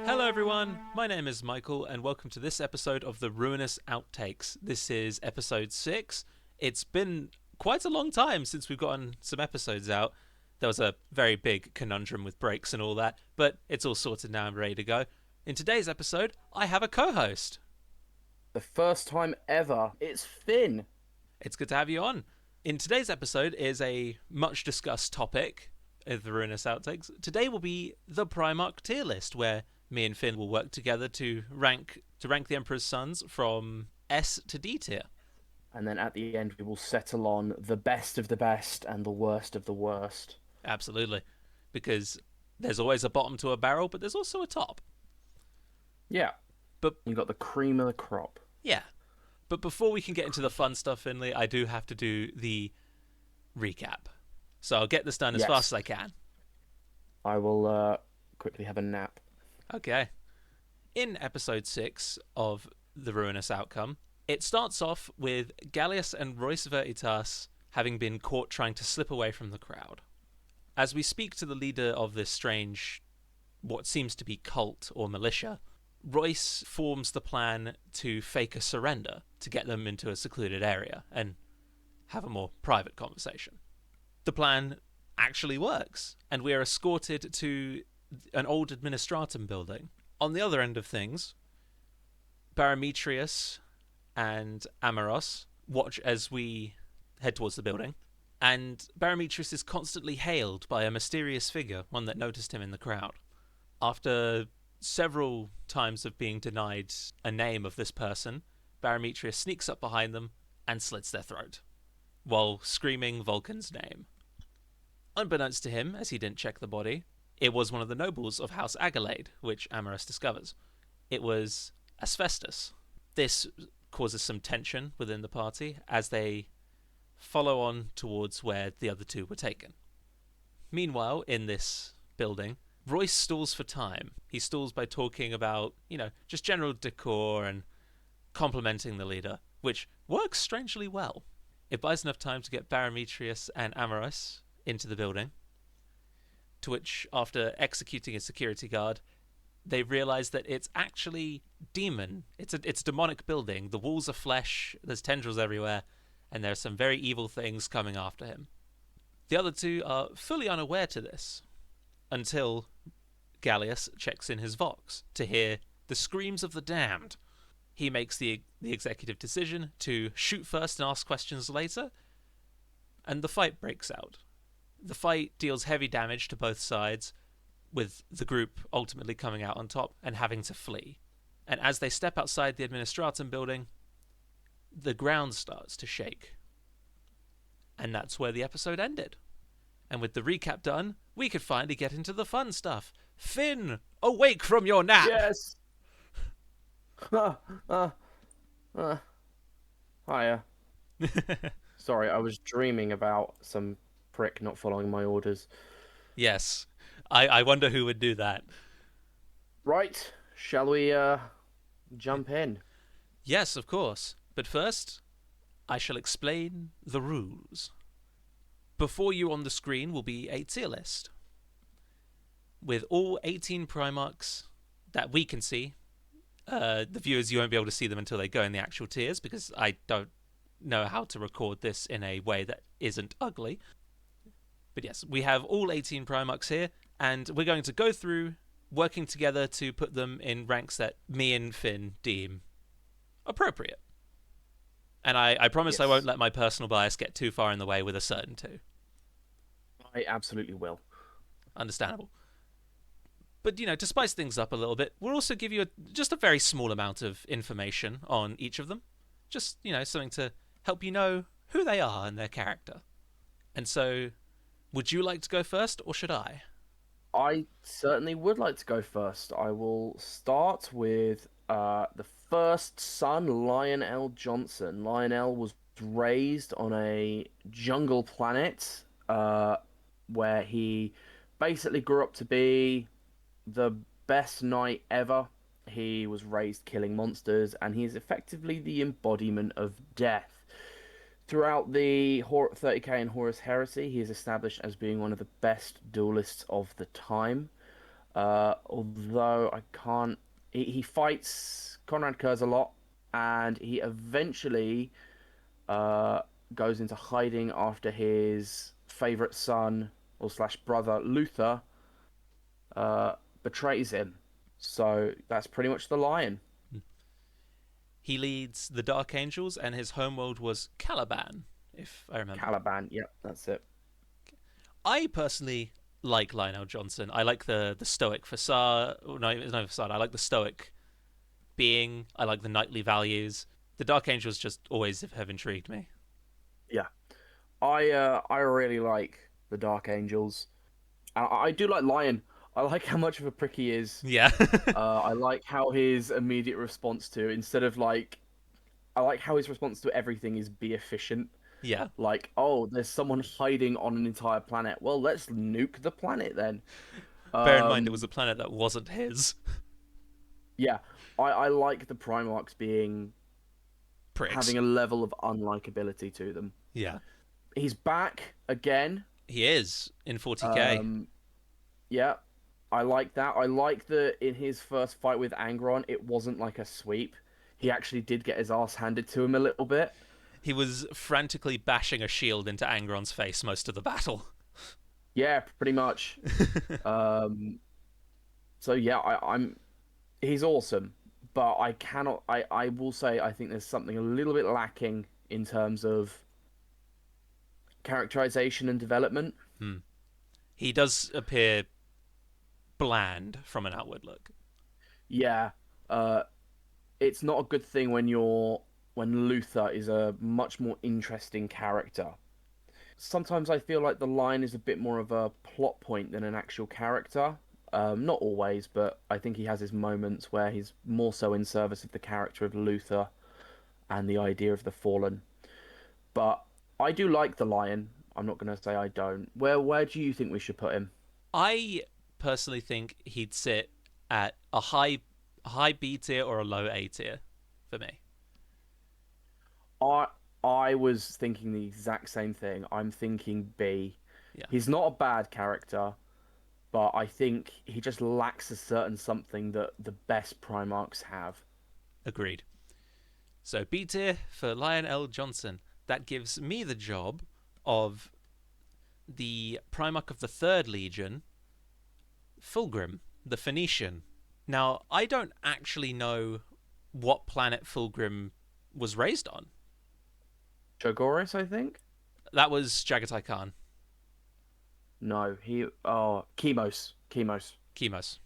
Hello everyone, my name is Michael and welcome to this episode of the Ruinous Outtakes. This is episode 6. It's been quite a long time since we've gotten some episodes out. There was a very big conundrum with breaks and all that, but it's all sorted now and ready to go. In today's episode, I have a co-host. The first time ever. It's Finn. It's good to have you on. In today's episode is a much discussed topic of the Ruinous Outtakes. Today will be the Primarch tier list, where me and Finn will work together to rank the Emperor's Sons from S to D tier. And then at the end, we will settle on the best of the best and the worst of the worst. Absolutely. Because there's always a bottom to a barrel, but there's also a top. Yeah. But you got the cream of the crop. Yeah. But before we can get into the fun stuff, Finley, I do have to do the recap. So I'll get this done as fast as I can. I will quickly have a nap. Okay. In episode 6 of The Ruinous Outcome, it starts off with Gallius and Royce Vertitas having been caught trying to slip away from the crowd. As we speak to the leader of this strange, what seems to be cult or militia, Royce forms the plan to fake a surrender to get them into a secluded area and have a more private conversation. The plan actually works, and we are escorted to an old administratum building. On the other end of things, Barametrius and Amaros watch as we head towards the building, and Barametrius is constantly hailed by a mysterious figure, one that noticed him in the crowd. After several times of being denied a name of this person, Barametrius sneaks up behind them and slits their throat, while screaming Vulcan's name. Unbeknownst to him, as he didn't check the body, it was one of the nobles of House Agalade, which Amaris discovers. It was Asbestos. This causes some tension within the party as they follow on towards where the other two were taken. Meanwhile, in this building, Royce stalls for time. He stalls by talking about, just general decor and complimenting the leader, which works strangely well. It buys enough time to get Barametrius and Amaris into the building, to which, after executing a security guard, they realize that it's actually demon. It's a demonic building. The walls are flesh, there's tendrils everywhere, and there are some very evil things coming after him. The other two are fully unaware to this, until Gallius checks in his Vox to hear the screams of the damned. He makes the executive decision to shoot first and ask questions later, and the fight breaks out. The fight deals heavy damage to both sides, with the group ultimately coming out on top and having to flee. And as they step outside the administratum building, the ground starts to shake. And that's where the episode ended. And with the recap done, we could finally get into the fun stuff. Finn, awake from your nap! Yes! Hiya. Sorry, I was dreaming about some prick not following my orders. Yes. I wonder who would do that. Right, shall we jump in? Yes, of course. But first, I shall explain the rules. Before you on the screen will be a tier list, with all 18 Primarchs that we can see. The viewers, you won't be able to see them until they go in the actual tiers, because I don't know how to record this in a way that isn't ugly. But yes, we have all 18 Primarchs here, and we're going to go through working together to put them in ranks that me and Finn deem appropriate. And I promise I won't let my personal bias get too far in the way with a certain two. I absolutely will. Understandable. But, to spice things up a little bit, we'll also give you just a very small amount of information on each of them. Just, something to help you know who they are and their character. And so, would you like to go first, or should I? I certainly would like to go first. I will start with the first son, Lionel Johnson. Lionel was raised on a jungle planet where he basically grew up to be the best knight ever. He was raised killing monsters, and he is effectively the embodiment of death. Throughout the 30k and Horus Heresy, he is established as being one of the best duelists of the time. Although I can't. He fights Conrad Kurz a lot, and he eventually uh, goes into hiding after his favorite son or slash brother Luther uh, betrays him. So that's pretty much the Lion. He leads the Dark Angels, and his homeworld was Caliban, if I remember. Caliban. Yep, that's it. I personally like Lionel Johnson. I like the stoic facade. No, it's no facade. I like the stoic being. I like the knightly values. The Dark Angels just always have intrigued me. Yeah, I really like the Dark Angels. I do like Lion. I like how much of a prick he is. Yeah. I like how his immediate response to instead of like I like how his response to everything is be efficient. Yeah. Like, oh, there's someone hiding on an entire planet. Well, let's nuke the planet then. Bear in mind, it was Um, a planet that wasn't his. yeah, I like the Primarchs being Pricks. having a level of unlikability to them. Yeah. He's back again. He is in 40k. Um, yeah, I like that. I like that in his first fight with Angron, it wasn't like a sweep. He actually did get his ass handed to him a little bit. He was frantically bashing a shield into Angron's face most of the battle. Yeah, pretty much. Um, so yeah, I'm he's awesome, but I cannot. I will say I think there's something a little bit lacking in terms of characterization and development. Hmm. He does appear bland from an outward look. Yeah, uh, it's not a good thing when Luther is a much more interesting character. Sometimes I feel like the Lion is a bit more of a plot point than an actual character. Not always, but I think he has his moments where he's more so in service of the character of Luther and the idea of the Fallen. But I do like the Lion. I'm not going to say I don't. Where do you think we should put him? I personally think he'd sit at a high B tier or a low A tier for me. I I was thinking the exact same thing. I'm thinking B. Yeah, He's not a bad character, but I think he just lacks a certain something that the best Primarchs have. agreed. So B tier for Lionel Johnson. That gives me the job of the Primarch of the Third Legion, Fulgrim, the Phoenician. Now, I don't actually know what planet Fulgrim was raised on. Chogoris, I think? That was Jagatai Khan, No, he Chemos. Chemos. Chemos.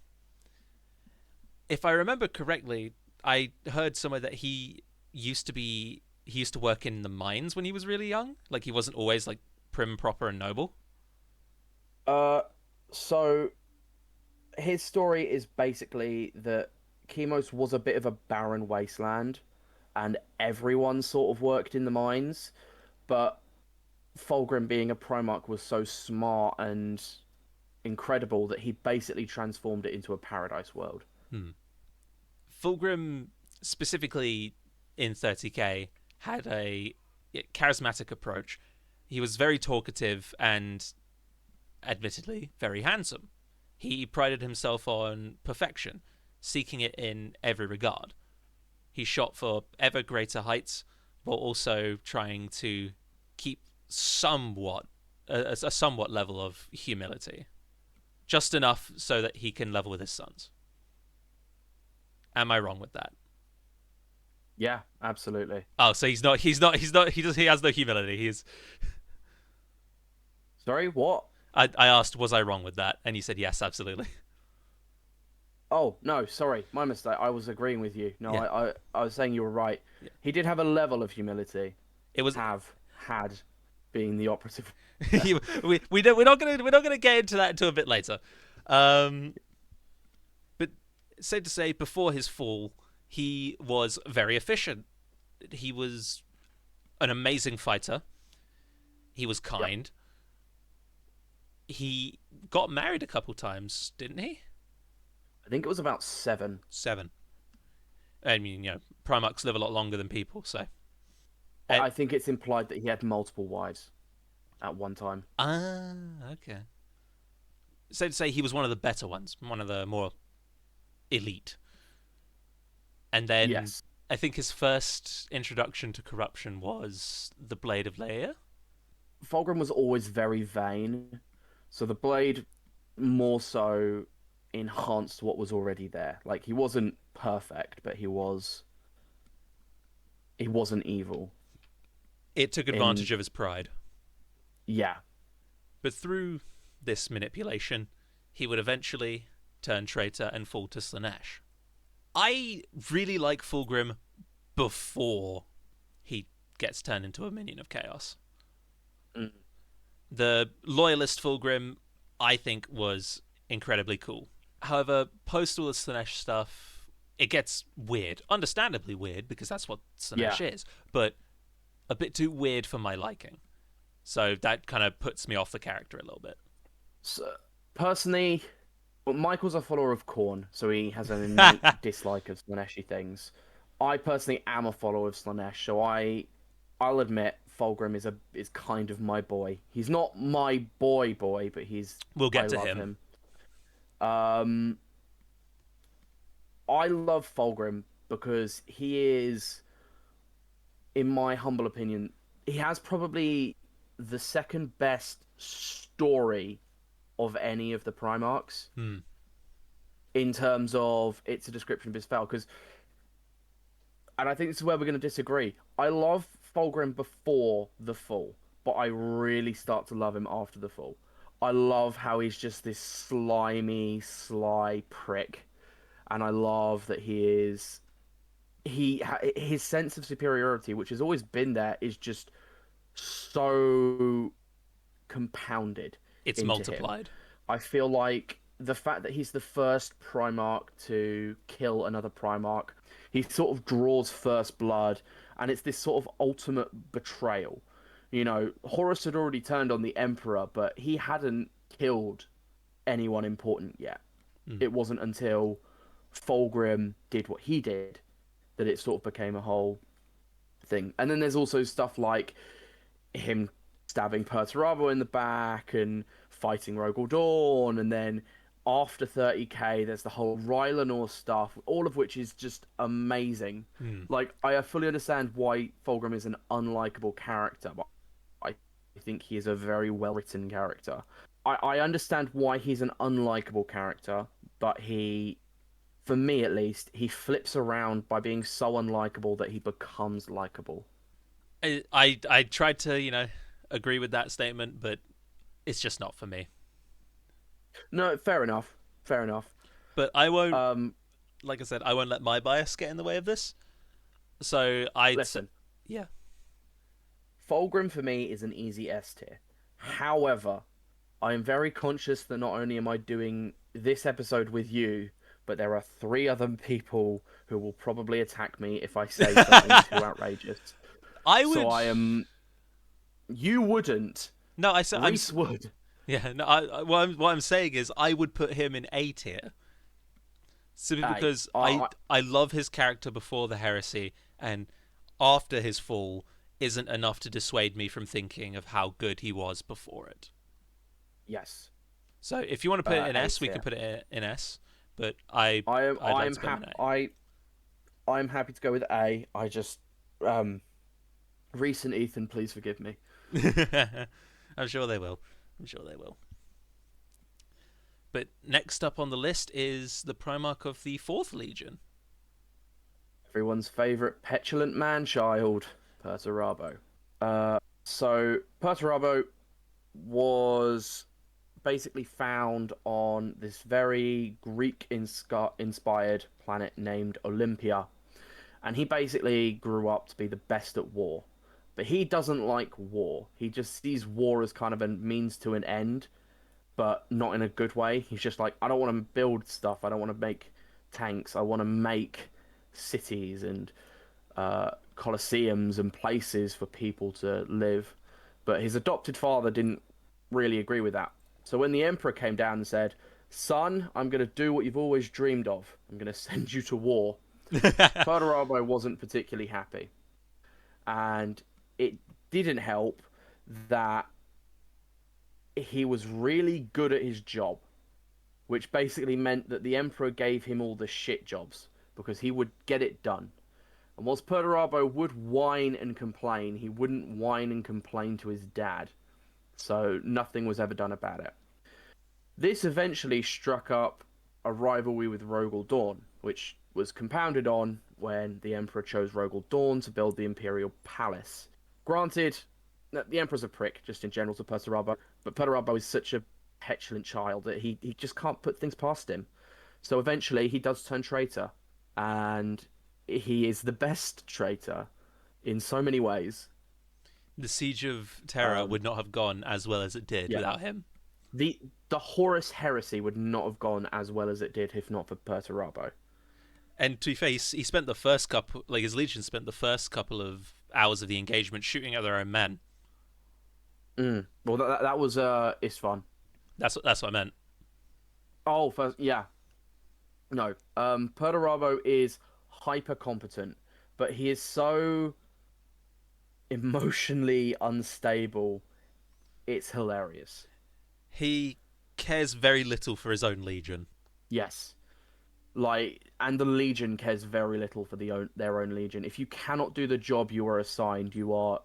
If I remember correctly, I heard somewhere that he used to work in the mines when he was really young. Like he wasn't always like prim, proper, and noble. Uh so his story is basically that Chemos was a bit of a barren wasteland and everyone sort of worked in the mines, but Fulgrim being a Primarch was so smart and incredible that he basically transformed it into a paradise world. Hmm. Fulgrim, specifically in 30k, had a charismatic approach. He was very talkative and, admittedly, very handsome. He prided himself on perfection, seeking it in every regard. He shot for ever greater heights while also trying to keep somewhat a somewhat level of humility, just enough so that he can level with his sons. Am I wrong with that? Yeah, absolutely. Oh, so he has no humility. Sorry, what? I asked, was I wrong with that? And you said yes, absolutely. Oh, no, sorry, my mistake. I was agreeing with you. No, Yeah, I was saying you were right. yeah. He did have a level of humility. It was. Had being the operative. We're not gonna get into that until a bit later. Um, but safe to say, before his fall, he was very efficient. He was an amazing fighter. He was Yep. kind. He got married a couple times, didn't he? I think it was about 7. 7. I mean, Primarchs live a lot longer than people, so. I think it's implied that he had multiple wives at one time. Ah, okay. safe to say he was one of the better ones, one of the more elite. And then Yes. I think his first introduction to corruption was the Blade of Leia. Fulgrim was always very vain, so the blade more so enhanced what was already there. Like he wasn't perfect, but he wasn't evil. It took In advantage of his pride. yeah, But through this manipulation, he would eventually turn traitor and fall to Slanesh. I really like Fulgrim before he gets turned into a minion of chaos. mm, The loyalist Fulgrim, I think, was incredibly cool. However, post all the Slanesh stuff, it gets weird. Understandably weird, because that's what yeah. Slanesh is, but a bit too weird for my liking. So that kind of puts me off the character a little bit. So, personally, well, Michael's a follower of Korn, so he has an innate dislike of Slaneshi things. I personally am a follower of Slanesh, so I'll admit Fulgrim is kind of my boy. He's not my boy, but We'll I get to love him. him. Um, I love Fulgrim because he is, in my humble opinion, he has probably the second best story of any of the Primarchs Hmm. in terms of it's a description of his fell. Because, and I think this is where we're going to disagree. I love Fulgrim before the fall, but I really start to love him after the fall. I love how he's just this slimy, sly prick, and I love that his sense of superiority, which has always been there, is just so compounded It's into him. multiplied. I feel like the fact that he's the first Primarch to kill another Primarch, he sort of draws first blood, and it's this sort of ultimate betrayal. You know, Horus had already turned on the Emperor, but he hadn't killed anyone important yet. Hmm. It wasn't until Fulgrim did what he did that it sort of became a whole thing. And then there's also stuff like him stabbing Perturabo in the back and fighting Rogel Dawn, and then after 30k, there's the whole Rylanor stuff, all of which is just amazing. Hmm. Like, I fully understand why Fulgrim is an unlikable character, but I think he is a very well written character. I understand why he's an unlikable character, but for me at least, he flips around by being so unlikable that he becomes likable. I tried to agree with that statement, but it's just not for me. No, fair enough. Fair enough. But I won't, Um, like I said, I won't let my bias get in the way of this. So Listen, yeah, Fulgrim for me is an easy S tier. However, I am very conscious that not only am I doing this episode with you, but there are three other people who will probably attack me if I say something too outrageous. I So would. I am. You wouldn't. No, I said Reese would. yeah. No, what I'm saying is I would put him in A tier simply Hey, because I love his character before the heresy, and after his fall isn't enough to dissuade me from thinking of how good he was before it. yes. So if you want to put it in A S, we can tier. put it in S. But I'd like I'm to put him happy. in I'm happy to go with A. I just um, Reese and Ethan, please forgive me. A. I'm sure they will. I'm sure they will. But next up on the list is the Primarch of the Fourth Legion. Everyone's favorite petulant man-child, Perturabo. So Perturabo was basically found on this very Greek-inspired planet named Olympia, and he basically grew up to be the best at war. But he doesn't like war. He just sees war as kind of a means to an end, but not in a good way. He's just like, I don't want to build stuff. I don't want to make tanks. I want to make cities and colosseums and places for people to live. But his adopted father didn't really agree with that. So when the emperor came down and said, "Son, I'm going to do what you've always dreamed of. I'm going to send you to war," Perturabo wasn't particularly happy, and it didn't help that he was really good at his job. which basically meant that the Emperor gave him all the shit jobs because he would get it done. And whilst Perturabo would whine and complain, he wouldn't whine and complain to his dad. So nothing was ever done about it. This eventually struck up a rivalry with Rogel Dawn, which was compounded on when the Emperor chose Rogel Dawn to build the Imperial Palace. Granted, the Emperor's a prick, just in general, to Perturabo, but Perturabo is such a petulant child that he just can't put things past him. So eventually he does turn traitor, and he is the best traitor in so many ways. The Siege of Terra Um, would not have gone as well as it did yeah, without him. the Horus Heresy would not have gone as well as it did if not for Perturabo. And to be fair, he spent the first couple, like his legion spent the first couple of hours of the engagement shooting at their own men. Well, that was Isfahan. That's what I meant. Oh, first, yeah, no. Perturabo is hyper competent, but he is so emotionally unstable. It's hilarious. He cares very little for his own legion. Yes. And the Legion cares very little for their own Legion. If you cannot do the job you are assigned, you are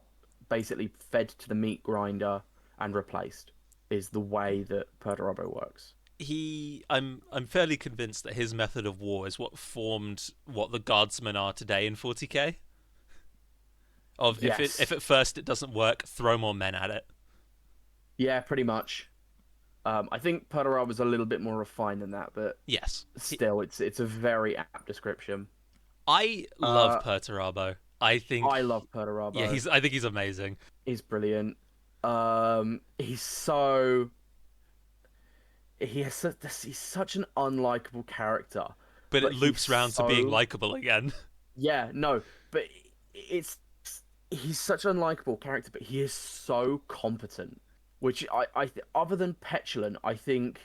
basically fed to the meat grinder and replaced. Is the way that Perturabo works. I'm fairly convinced that his method of war is what formed what the guardsmen are today in 40k. Yes. If at first it doesn't work, throw more men at it. Yeah, pretty much. I think Perturabo was a little bit more refined than that, but Yes, still, it's a very apt description. I love Perturabo. I love Perturabo. I think he's amazing. He's brilliant. He's so he's such an unlikable character, But it but loops round to being likable again. yeah, no, but it's he's such an unlikable character, but he is so competent. Which other than petulant, I think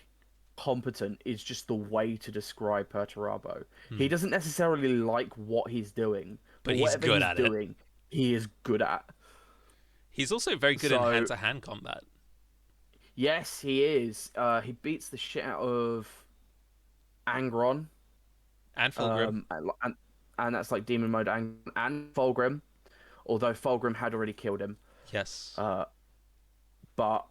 competent is just the way to describe Perturabo. He doesn't necessarily like what he's doing, But but he's whatever good he's at it. doing, he is good at. He's also very good in So hand-to-hand combat. yes, he is. He beats the shit out of Angron, And Fulgrim. and that's like demon mode, and Fulgrim. Although Fulgrim had already killed him. Yes. But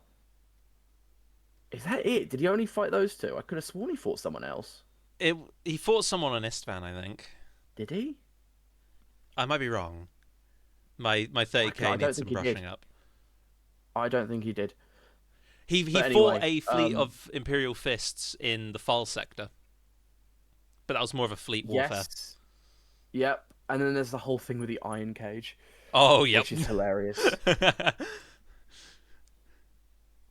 is that it? Did he only fight those two? I could have sworn he fought someone else. He fought someone on Istvan, I think. Did he? I might be wrong. My 30k needs some brushing up. I don't think he did. He But fought anyway, a fleet of Imperial Fists in the Fall sector. But that was more of a fleet warfare. Yes. Yep. And then there's the whole thing with the Iron Cage. Oh, yep. Which is hilarious.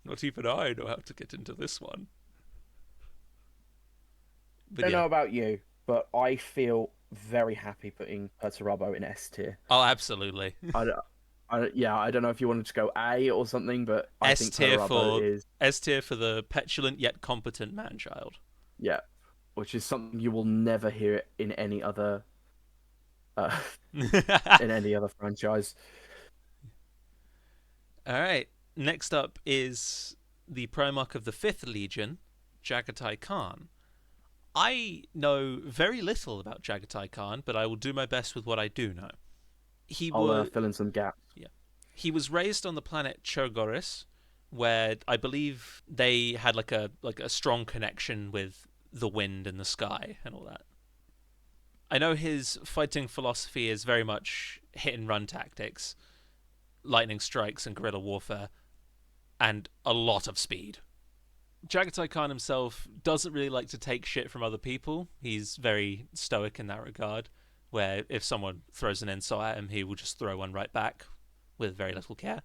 Not even I know how to get into this one. I don't know about you, but I feel very happy putting Perturabo in S tier. Oh, absolutely. I don't know if you wanted to go A or something, but I think Perturabo is S tier for the petulant yet competent man-child. Yeah, which is something you will never hear in any other in any other franchise. All right. Next up is the Primarch of the 5th Legion, Jagatai Khan. I know very little about Jagatai Khan, but I will do my best with what I do know. I'll fill in some gaps. Yeah. He was raised on the planet Churgoris, where I believe they had like a strong connection with the wind and the sky and all that. I know his fighting philosophy is very much hit and run tactics, lightning strikes and guerrilla warfare, and a lot of speed. Jagatai Khan himself doesn't really like to take shit from other people. He's very stoic in that regard, where if someone throws an insult at him, he will just throw one right back with very little care.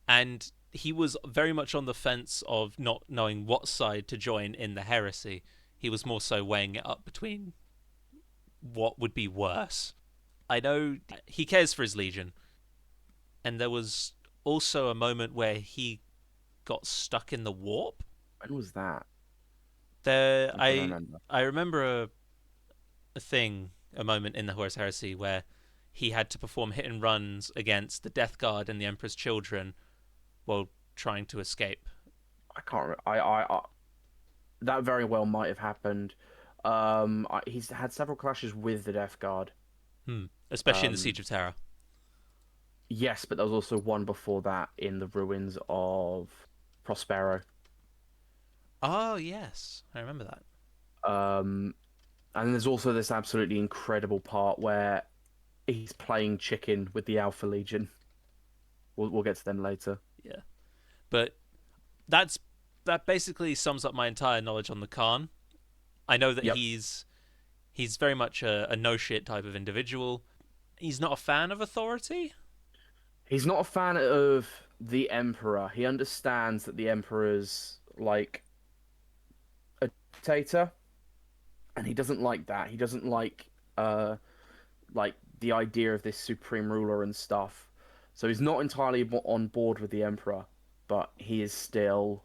And he was very much on the fence of not knowing what side to join in the heresy. He was more so weighing it up between what would be worse. I know he cares for his legion, and there was also a moment where he got stuck in the warp. When was that? I remember a moment in the Horus Heresy where he had to perform hit and runs against the Death Guard and the Emperor's children while trying to escape. I can't remember. that very well might have happened. He's had several clashes with the Death Guard. Hmm. Especially in the Um, Siege of Terror. yes, but there was also one before that in the ruins of Prospero. Oh yes, I remember that. Um, and there's also this absolutely incredible part where he's playing chicken with the Alpha Legion. We'll get to them later. Yeah, but that's that basically sums up my entire knowledge on the Khan. I know that Yep. he's very much a no shit type of individual. He's not a fan of authority. He's not a fan of the Emperor. He understands that the Emperor's like a dictator, and he doesn't like that. He doesn't uh like the idea of this supreme ruler and stuff. So he's not entirely on board with the Emperor, but he's still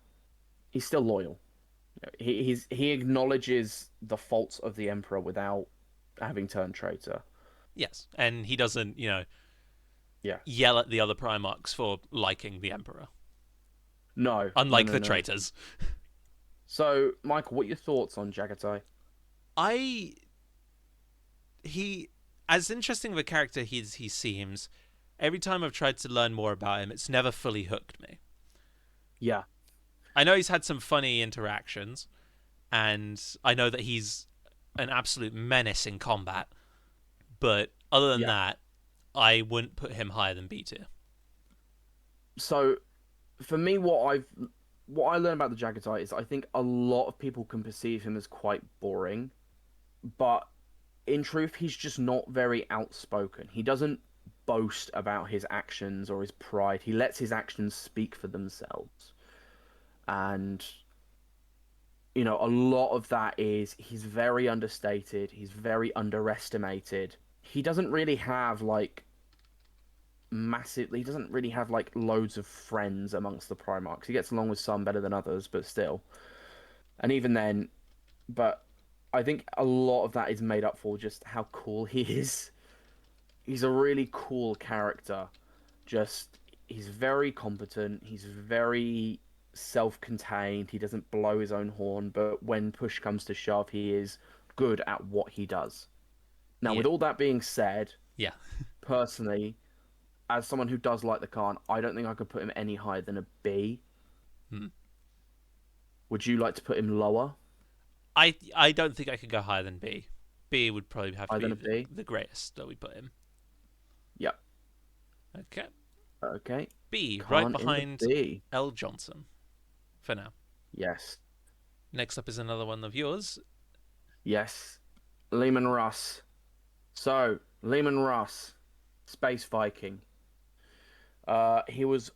loyal. He acknowledges the faults of the Emperor without having turned traitor. Yes, and he doesn't, Yeah. yell at the other Primarchs for liking the Emperor, No, no, unlike no, the no. traitors. So, Michael, what are your thoughts on Jagatai? I he as interesting of a character he seems. Every time I've tried to learn more about him, it's never fully hooked me. Yeah, I know he's had some funny interactions, and I know that he's an absolute menace in combat. But other than yeah. that, I wouldn't put him higher than B tier. So, for me, what I learned about the Jagatai is I think a lot of people can perceive him as quite boring, but in truth, he's just not very outspoken. He doesn't boast about his actions or his pride. He lets his actions speak for themselves. And, a lot of that is he's very understated, he's very underestimated. He doesn't really have he doesn't really have like loads of friends amongst the Primarchs. He gets along with some better than others, but still. And even then, but I think a lot of that is made up for just how cool he is. He's a really cool character. Just he's very competent. He's very self-contained. He doesn't blow his own horn, but when push comes to shove, he is good at what he does. Now, Yeah, with all that being said, yeah. personally, as someone who does like the Khan, I don't think I could put him any higher than a B. Hmm. Would you like to put him lower? I don't think I could go higher than B. B would probably have to Higher be than a B? the greatest that we put him. Yep. Okay. Okay. B, right Khan in the behind B. L. Johnson for now. Yes. Next up is another one of yours. Yes. Lehman Russ. So, Lehman Russ, Space Viking. He was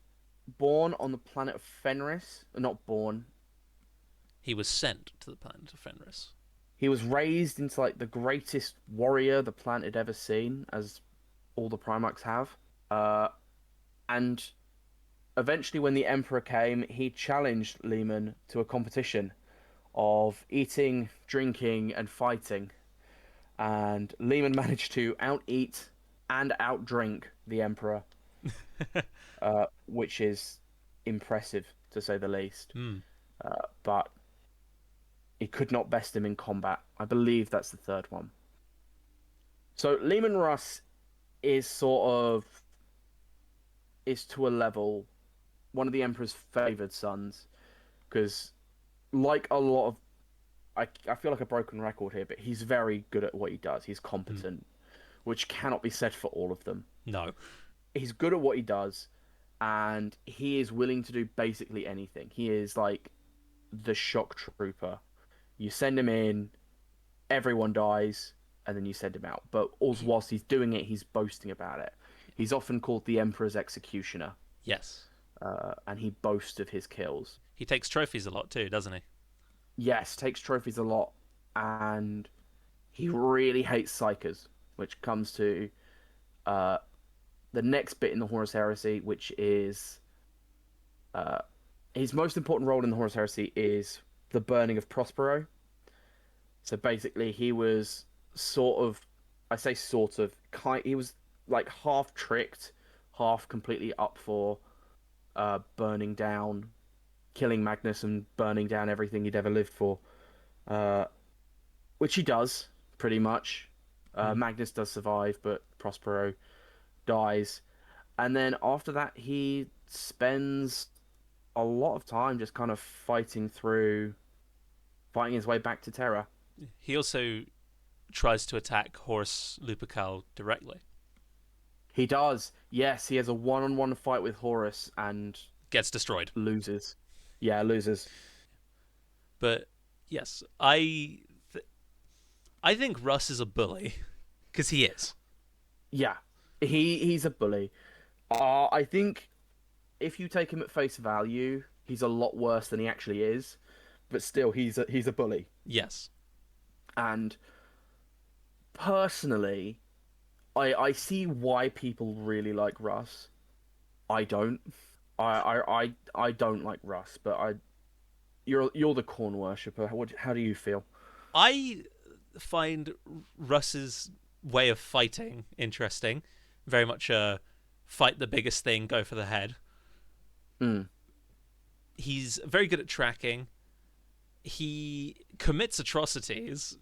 born on the planet of Fenris. Not born. He was sent to the planet of Fenris. He was raised into like the greatest warrior the planet had ever seen, as all the Primarchs have. And eventually, when the Emperor came, he challenged Lehman to a competition of eating, drinking, and fighting. And Lehman managed to out eat and out drink the Emperor, which is impressive to say the least. Hmm. But he could not best him in combat. I believe that's the third one. So Lehman Russ is is to a level one of the Emperor's favored sons because like a lot of I feel like a broken record here, but he's very good at what he does. He's Hmm. competent, which cannot be said for all of them. No. He's good at what he does, and he is willing to do basically anything. He is like the shock trooper. You send him in, everyone dies, and then you send him out. But also, He, whilst he's doing it, he's boasting about it. He's often called the Emperor's executioner, yes. and he boasts of his kills. He takes trophies a lot too, doesn't he? Yes, takes trophies a lot, and he really hates psychers, which comes to uh, the next bit in the Horus Heresy, which is uh, his most important role in the Horus Heresy is the burning of Prospero. So basically, he was sort of, I say sort of, he was like half tricked, half completely up for burning down. killing Magnus and burning down everything he'd ever lived for, uh, which he does pretty much. Hmm. Magnus does survive, but Prospero dies, and then after that he spends a lot of time just kind of fighting his way back to Terra. He also tries to attack Horus Lupercal directly. He does. Yes, he has a one-on-one fight with Horus and Gets destroyed. loses. Yeah, loses. But yes, I think Russ is a bully because he is. Yeah, he's a bully. I think if you take him at face value, he's a lot worse than he actually is. But still, he's a bully. Yes. And personally, I see why people really like Russ. I don't. I don't like Russ, but you're the corn worshipper. How do you feel? I find Russ's way of fighting interesting. Very much a fight the biggest thing, go for the head. Mm, He's very good at tracking. He commits atrocities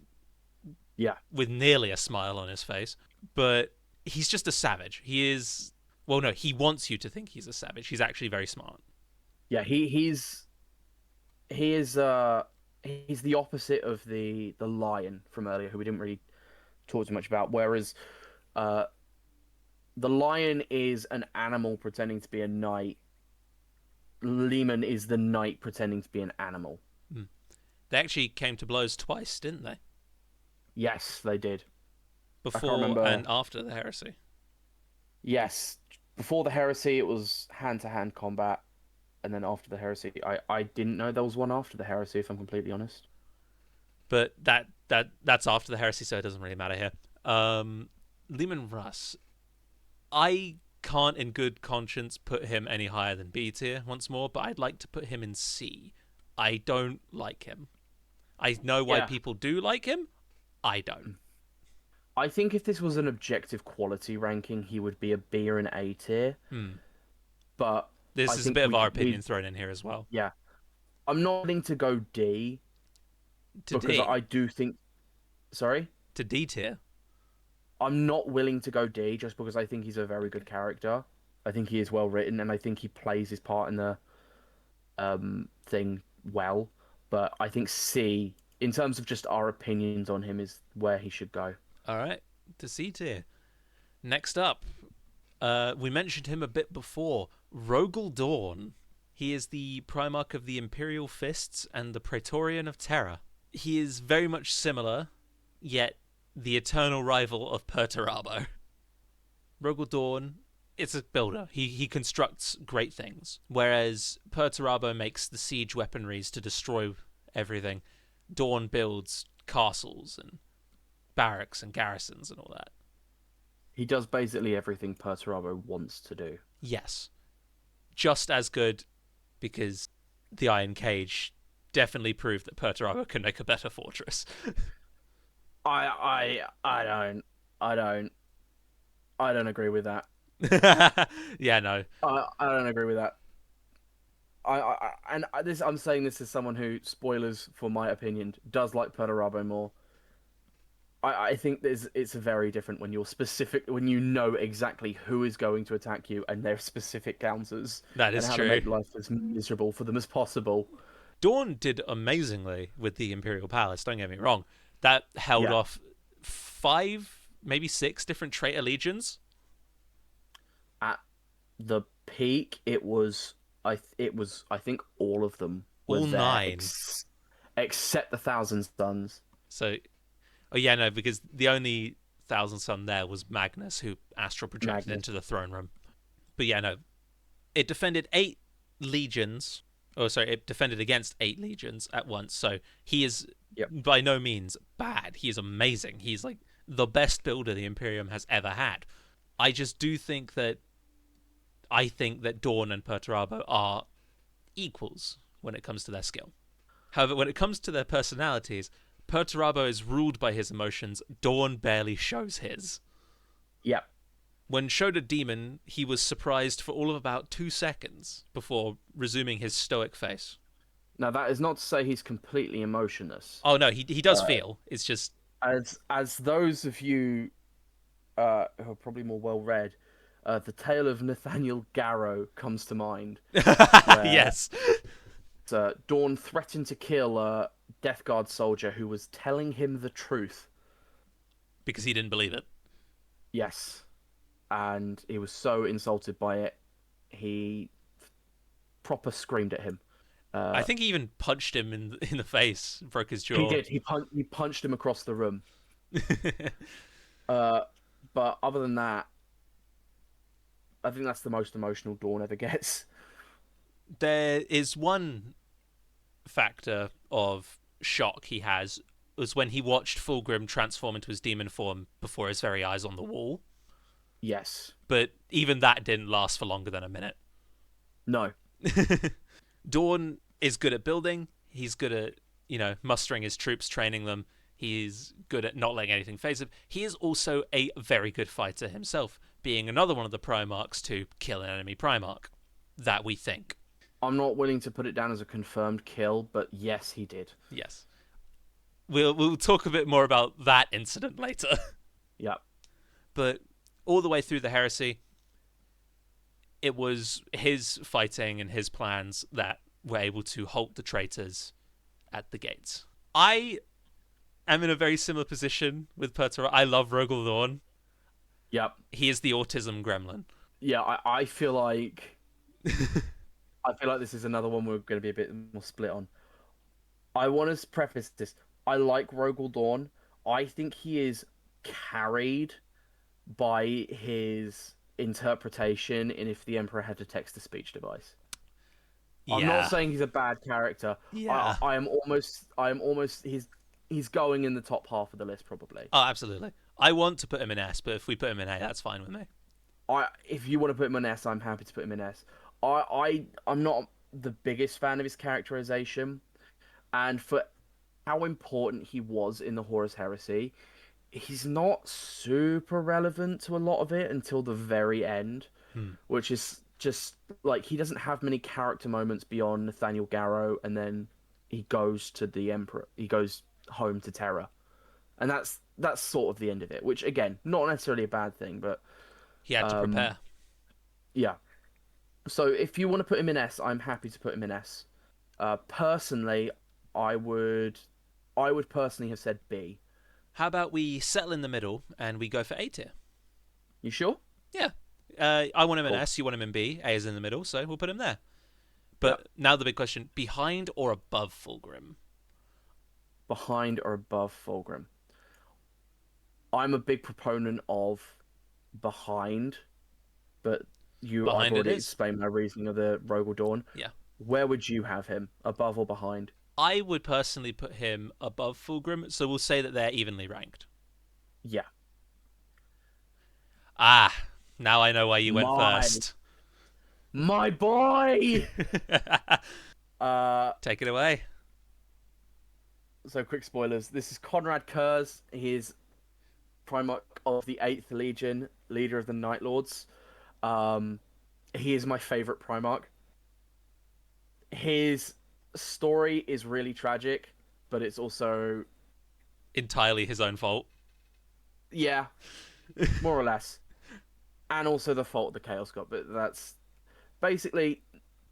yeah, with nearly a smile on his face, but he's just a savage. He is. Well, no, he wants you to think he's a savage. He's actually very smart. yeah. He is he's the opposite of the lion from earlier, who we didn't really talk too much about. Whereas uh, the lion is an animal pretending to be a knight. Lehman is the knight pretending to be an animal. Hmm. They actually came to blows twice, didn't they? Yes, they did. I can't Before remember. and after the heresy. Yes, before the heresy, it was hand-to-hand combat, and then after the heresy, I didn't know there was one after the heresy. If I'm completely honest. But that's after the heresy, so it doesn't really matter here. Lehman Russ, I can't in good conscience put him any higher than B tier once more, but I'd like to put him in C. I don't like him. I know why Yeah, people do like him. I don't. I think if this was an objective quality ranking, he would be a B or an A tier. Hmm. But This I is a think bit of our we opinion thrown in here as well. yeah, I'm not willing to go D To because D. I do think. Sorry, To D tier. I'm not willing to go D just because I think he's a very good Okay. character. I think he is well written, and I think he plays his part in the thing well. But I think C, in terms of just our opinions on him, is where he should go. All right. To C tier. Next up, we mentioned him a bit before. Rogel Dawn. He is the Primarch of the Imperial Fists and the Praetorian of Terra. He is very much similar, yet the eternal rival of Perturabo. Rogel Dawn, it's a builder. He constructs great things, whereas Perturabo makes the siege weaponries to destroy everything. Dawn builds castles and barracks and garrisons and all that. He does basically everything Perturabo wants to do. Yes, just as good because the Iron Cage definitely proved that Perturabo can make a better fortress. I don't, I don't agree with that. Yeah, no. I don't agree with that. I'm saying this as someone who, spoilers for my opinion, does like Perturabo more. I think it's very different when you're specific, when you know exactly who is going to attack you and their specific counters That and is how to true. make life as miserable for them as possible. Dawn did amazingly with the Imperial Palace, don't get me wrong. That held Yeah, off 5, maybe 6 different traitor legions. at the peak, I think all of them were All there 9. except the Thousand Suns. So, oh yeah, no, because the only Thousand Son there was Magnus, who astral projected Magnus. into the throne room. But yeah, no, it defended 8 legions. Oh, sorry, it defended against 8 legions at once. So he is Yep. by no means bad. He is amazing. He's like the best builder the Imperium has ever had. I just do think that Dawn and Perturabo are equals when it comes to their skill. However, when it comes to their personalities, Perturabo is ruled by his emotions. Dawn barely shows his. Yep. When shown a demon, he was surprised for all of about 2 seconds before resuming his stoic face. Now, that is not to say he's completely emotionless. Oh no, he does Uh, feel. It's just as those of you who are probably more well read, the tale of Nathaniel Garrow comes to mind, where yes, Dawn threatened to kill a Death Guard soldier who was telling him the truth. because he didn't believe it. Yes, and he was so insulted by it, he proper screamed at him. I Uh, think he even punched him in the face, broke his he jaw. did. He punched him across the room. Uh, but other than that, I think that's the most emotional Dawn ever gets. There is one factor of shock he has was when he watched Fulgrim transform into his demon form before his very eyes on the wall. Yes. But even that didn't last for longer than a minute. No. Dawn is good at building. He's good at, mustering his troops, training them. He's good at not letting anything phase him. He is also a very good fighter himself, being another one of the Primarchs to kill an enemy Primarch. That we think. I'm not willing to put it down as a confirmed kill, but yes, he did. Yes. We'll talk a bit more about that incident later. Yep. But all the way through the heresy, it was his fighting and his plans that were able to halt the traitors at the gates. I am in a very similar position with Pertara. I love Rogel Thorn. Yep. He is the autism gremlin. Yeah, I feel like this is another one we're going to be a bit more split on. I want to preface this. I like Rogel Dawn. I think he is carried by his interpretation in If the Emperor Had a Text-to-Speech Device. I'm not Yeah. saying he's a bad character. Yeah. I am almost he's going in the top half of the list probably. Oh, absolutely. I want to put him in S, but if we put him in A, that's fine with me. If you want to put him in S, I'm happy to put him in S. I'm not the biggest fan of his characterization, and for how important he was in the Horus Heresy, he's not super relevant to a lot of it until the very end, Hmm. which is just like he doesn't have many character moments beyond Nathaniel Garrow, and then he goes to the Emperor. He goes home to Terra, and that's sort of the end of it. Which again, not necessarily a bad thing, but He had to um, prepare. yeah. So if you want to put him in S, I'm happy to put him in S. Personally, I would, I would personally have said B. How about we settle in the middle and we go for A tier? You sure? Yeah. I want him in Cool. S, you want him in B. A is in the middle, so we'll put him there. Yep. But now the big question, behind or above Fulgrim? Behind or above Fulgrim? I'm a big proponent of behind, but I've Behind it already is. explained my reasoning of the Rogel Dawn. Yeah. Where would you have him? Above or behind? I would personally put him above Fulgrim, so we'll say that they're evenly ranked. Yeah. Ah, now I know why you went My first. my boy. uh Take it away. so quick spoilers. This is Conrad Kurz. He is Primarch of the 8th Legion, leader of the Night Lords. Um, he is my favorite Primarch. His story is really tragic, but it's also, Entirely his own fault. yeah, more or less. And also the fault of the Chaos God, but that's basically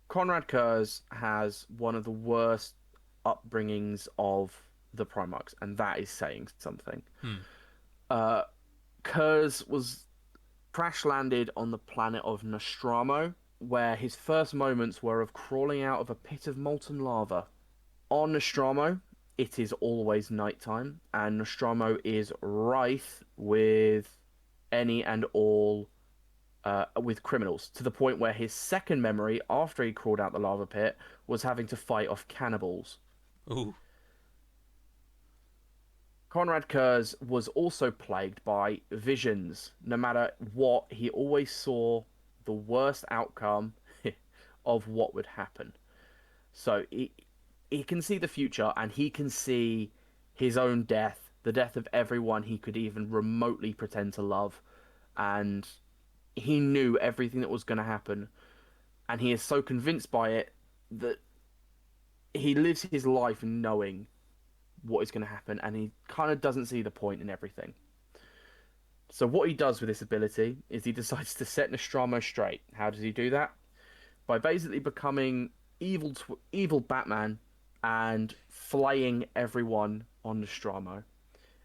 Conrad Kurz has one of the worst upbringings of the Primarchs, and that is saying something. Hmm. Uh, Kurz was crash landed on the planet of Nostromo, where his first moments were of crawling out of a pit of molten lava. On Nostromo, it is always nighttime, and Nostromo is rife with any and all with criminals, to the point where his second memory, after he crawled out the lava pit, was having to fight off cannibals. Ooh. Conrad Kurz was also plagued by visions. No matter what, he always saw the worst outcome of what would happen. So he can see the future, and he can see his own death, the death of everyone he could even remotely pretend to love, and he knew everything that was going to happen, and he is so convinced by it that he lives his life knowing what is going to happen, and he kind of doesn't see the point in everything. So what he does with this ability is he decides to set Nostromo straight. How does he do that? By basically becoming evil Batman and flaying everyone on Nostromo.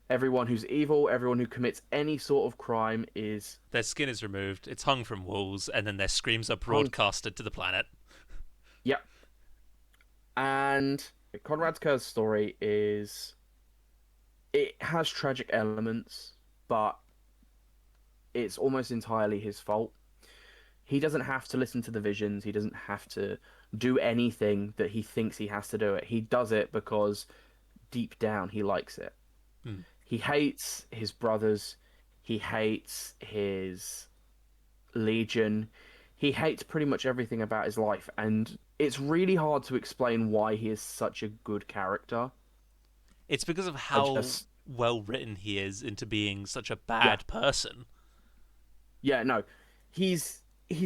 Everyone who's evil, everyone who commits any sort of crime is Their skin is removed, it's hung from walls, and then their screams are hung. broadcasted to the planet. Yep. And Conrad Kerr's story is, it has tragic elements, but it's almost entirely his fault. He doesn't have to listen to the visions. He doesn't have to do anything that he thinks he has to do it. He does it because deep down he likes it. Hmm. He hates his brothers. He hates his legion. He hates pretty much everything about his life, and it's really hard to explain why he is such a good character. It's because of I how just, well written he is into being such a yeah, bad person. yeah, no, he's he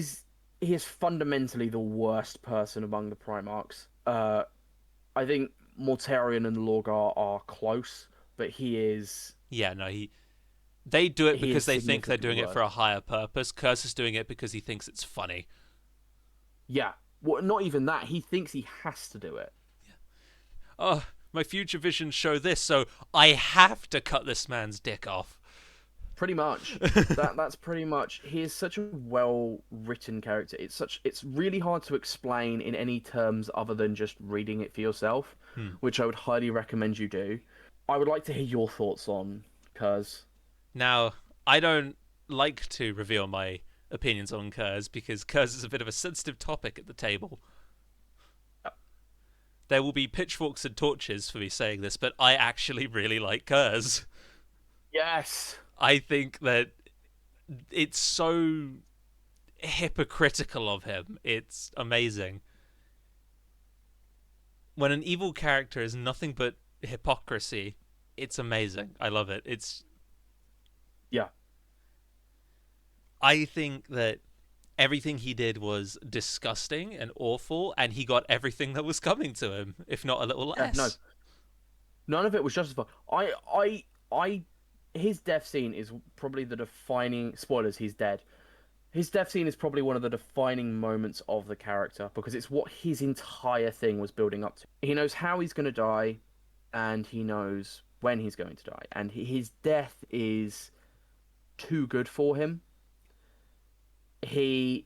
is fundamentally the worst person among the Primarchs. I think Mortarion and Lorgar are close, but Yeah, no, they do it he because is they think they're significantly doing it for a worse. higher purpose. Curse is doing it because he thinks it's funny. Yeah, well, not even that. He thinks he has to do it. Oh, my future visions show this, so I have to cut this man's dick off. Pretty much. That's pretty much. He is such a well written character. It's really hard to explain in any terms other than just reading it for yourself, Hmm. which I would highly recommend you do. I would like to hear your thoughts on Curse. Now, I don't like to reveal my opinions on Curse because Curse is a bit of a sensitive topic at the table. There will be pitchforks and torches for me saying this, but I actually really like Curse. Yes. I think that it's so hypocritical of him. It's amazing. When an evil character is nothing but hypocrisy, it's amazing. I love it. Yeah. I think that everything he did was disgusting and awful, and he got everything that was coming to him, if not a little Yeah. No. less. None of it was justified. His death scene is probably the defining. Spoilers. He's dead. His death scene is probably one of the defining moments of the character because it's what his entire thing was building up to. He knows how he's going to die, and he knows when he's going to die, and his death is too good for him. He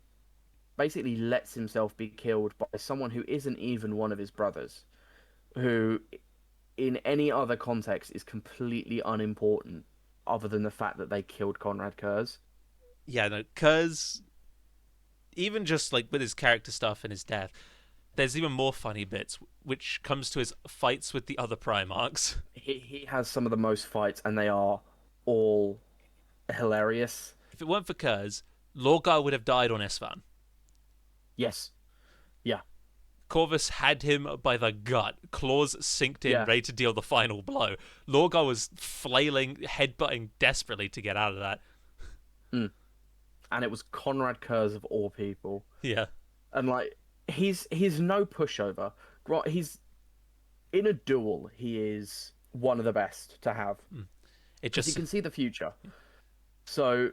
basically lets himself be killed by someone who isn't even one of his brothers, who, in any other context, is completely unimportant, other than the fact that they killed Conrad Kurz. Yeah, no, because even just like with his character stuff and his death, there's even more funny bits, which comes to his fights with the other Primarchs. He has some of the most fights, and they are all hilarious. If it weren't for Kurz, Lorgar would have died on Isfahan. Yes, yeah, Corvus had him by the gut, claws synced in, yeah. ready to deal the final blow. Lorgar was flailing, headbutting desperately to get out of that. Mm. And it was Conrad Kurz of all people, Yeah. and like he's no pushover. He's in a duel. He is one of the best to have It because he just. can see the future. So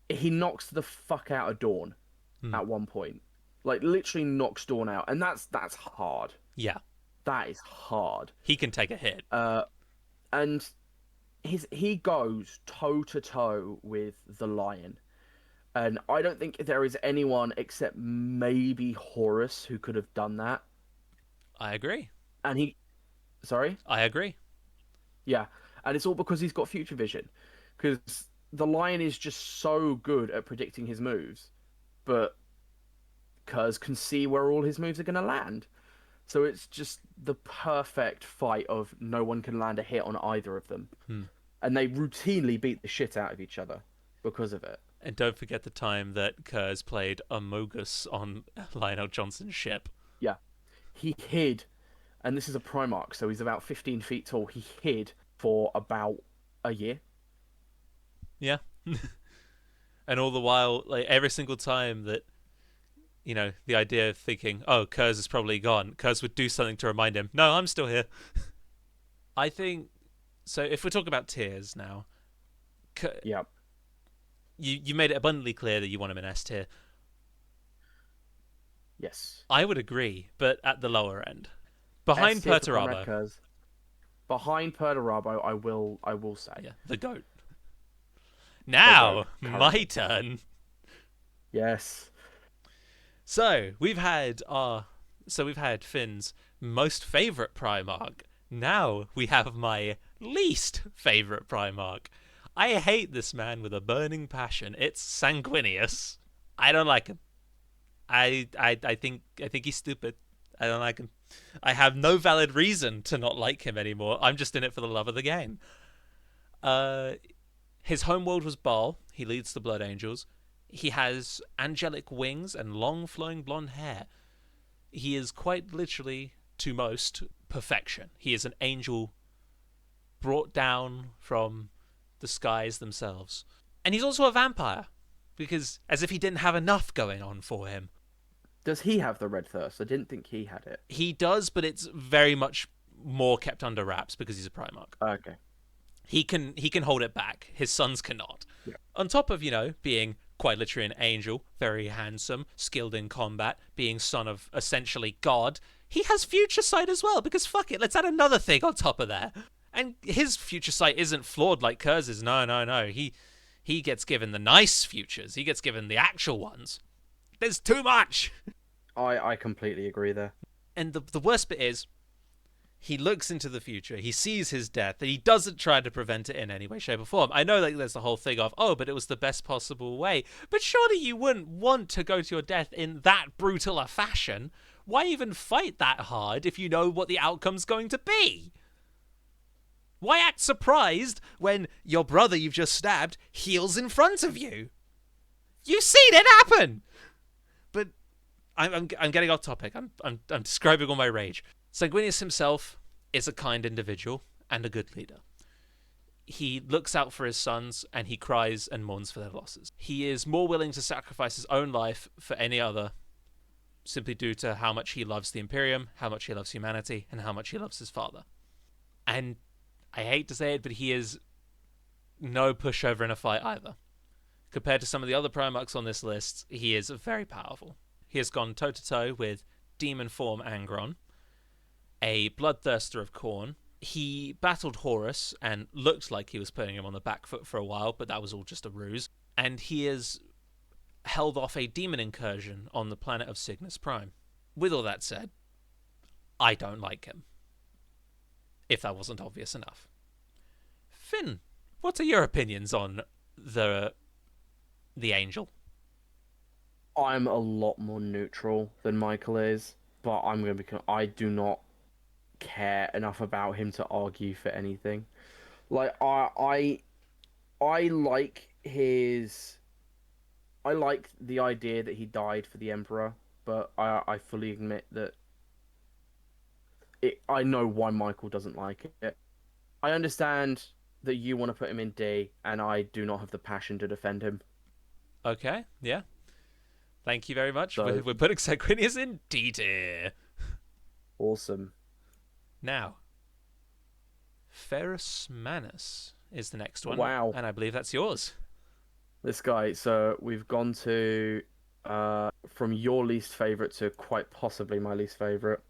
he knocks the fuck out of Dawn Hmm. at one point. Like literally knocks Dawn out, and that's hard. Yeah. That is hard. He can take a hit. And he goes toe to toe with the Lion, and I don't think there is anyone except maybe Horus who could have done that. I agree. And sorry, I agree. yeah, and it's all because he's got future vision, because the Lion is just so good at predicting his moves, but Kurz can see where all his moves are going to land. So it's just the perfect fight of no one can land a hit on either of them. Hmm. And they routinely beat the shit out of each other because of it. And don't forget the time that Kurz played Amogus on Lionel Johnson's ship. Yeah. He hid, and this is a Primarch, so he's about 15 feet tall. He hid for about a year. Yeah. And all the while, like every single time that the idea of thinking, oh, Kurz is probably gone, Kurz would do something to remind him, no, I'm still here. I think so. If we're talking about tiers now, Yep. you made it abundantly clear that you want him in S tier. Yes. I would agree, but at the lower end, S behind tier for Conrad Perturabo. Kurz. Behind Perturabo, I will say Yeah, the goat. the goat Now, my currently. turn. Yes. So we've had Finn's most favorite Primarch. Now we have my least favorite Primarch. I hate this man with a burning passion. It's Sanguinius. I don't like him. I think he's stupid. I don't like him. I have no valid reason to not like him anymore. I'm just in it for the love of the game. Uh, his homeworld was Baal. He leads the Blood Angels. He has angelic wings and long flowing blonde hair. He is quite literally, to most, perfection. He is an angel brought down from the skies themselves. And he's also a vampire, because as if he didn't have enough going on for him. Does he have the red thirst? I didn't think he had it. He does, but it's very much more kept under wraps because he's a Primarch. Okay. He can hold it back. His sons cannot. Yeah. On top of, being quite literally an angel, very handsome, skilled in combat, being son of essentially God, he has future sight as well, because fuck it, let's add another thing on top of that. And his future sight isn't flawed like Kurz's. No, no, no. He gets given the nice futures. He gets given the actual ones. There's too much. I completely agree there. And the worst bit is, he looks into the future, he sees his death, and he doesn't try to prevent it in any way, shape, or form. I know like there's the whole thing of, oh, but it was the best possible way. But surely you wouldn't want to go to your death in that brutal a fashion. Why even fight that hard if you know what the outcome's going to be? Why act surprised when your brother you've just stabbed heals in front of you? You've seen it happen! But I'm getting off topic. I'm describing all my rage. Sanguinius himself is a kind individual and a good leader. He looks out for his sons and he cries and mourns for their losses. He is more willing to sacrifice his own life for any other, simply due to how much he loves the Imperium, how much he loves humanity, and how much he loves his father. And I hate to say it, but he is no pushover in a fight either. Compared to some of the other Primarchs on this list, he is very powerful. He has gone toe-to-toe with Demon Form Angron, a Bloodthirster of Khorne. He battled Horus and looked like he was putting him on the back foot for a while, but that was all just a ruse. And he has held off a demon incursion on the planet of Cygnus Prime. With all that said, I don't like him. If that wasn't obvious enough. Finn, what are your opinions on the Angel? I'm a lot more neutral than Michael is, but I do not care enough about him to argue for anything. Like I like his I like the idea that he died for the Emperor, but I fully admit that I know why Michael doesn't like it. I understand that you want to put him in D, and I do not have the passion to defend him. Okay, yeah. Thank you very much. So We're putting Sanguinius in D tier. awesome. Now, Ferrus Manus is the next one. Wow. And I believe that's yours. This guy, so we've gone to from your least favorite to quite possibly my least favorite.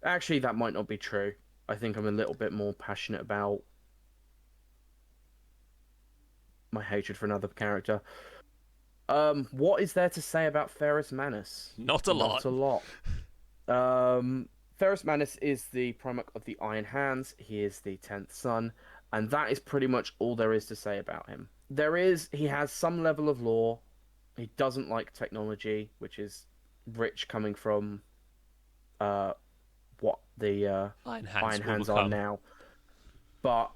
Actually, that might not be true. I think I'm a little bit more passionate about my hatred for another character. What is there to say about Ferrus Manus? Not a lot. Not a lot. Ferrus Manus is the Primarch of the Iron Hands. He is the 10th son, and that is pretty much all there is to say about him. He has some level of lore. He doesn't like technology, which is rich coming from what the Iron Iron Hands Hands will are become. now. But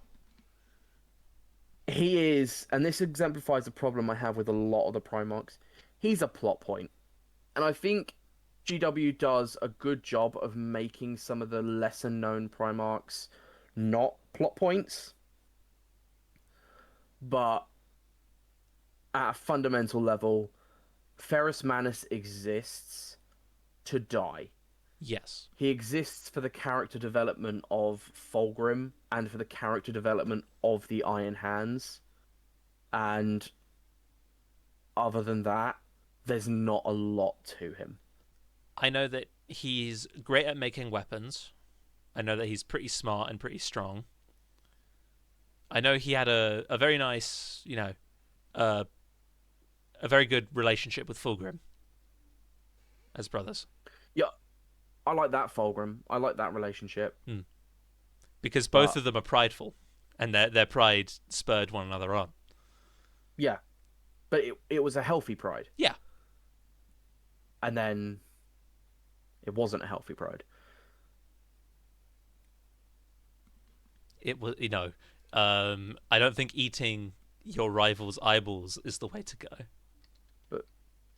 he is, and this exemplifies the problem I have with a lot of the Primarchs. He's a plot point. And I think GW does a good job of making some of the lesser known Primarchs not plot points. But at a fundamental level, Ferrus Manus exists to die. Yes. He exists for the character development of Fulgrim and for the character development of the Iron Hands. And other than that, there's not a lot to him. I know that he's great at making weapons. I know that he's pretty smart and pretty strong. I know he had a very nice, uh, a very good relationship with Fulgrim as brothers. Yeah, I like that Fulgrim. I like that relationship. Hmm. Because both But of them are prideful, and their pride spurred one another on. yeah, but it was a healthy pride. Yeah, And then it wasn't a healthy pride. it was. I don't think eating your rival's eyeballs is the way to go. But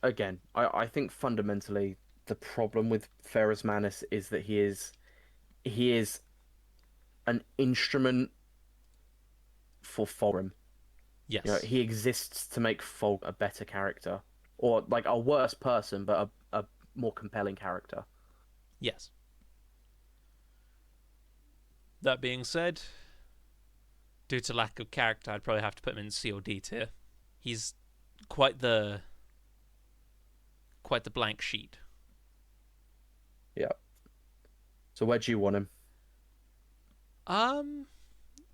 again, I think fundamentally the problem with Ferrus Manus is that he is an instrument for Fulgrim. Yes, He exists to make Fulg a better character, or like a worse person, but a more compelling character. yes. That being said, due to lack of character, I'd probably have to put him in C or D tier. He's quite the quite the blank sheet. Yeah. So where do you want him? Um,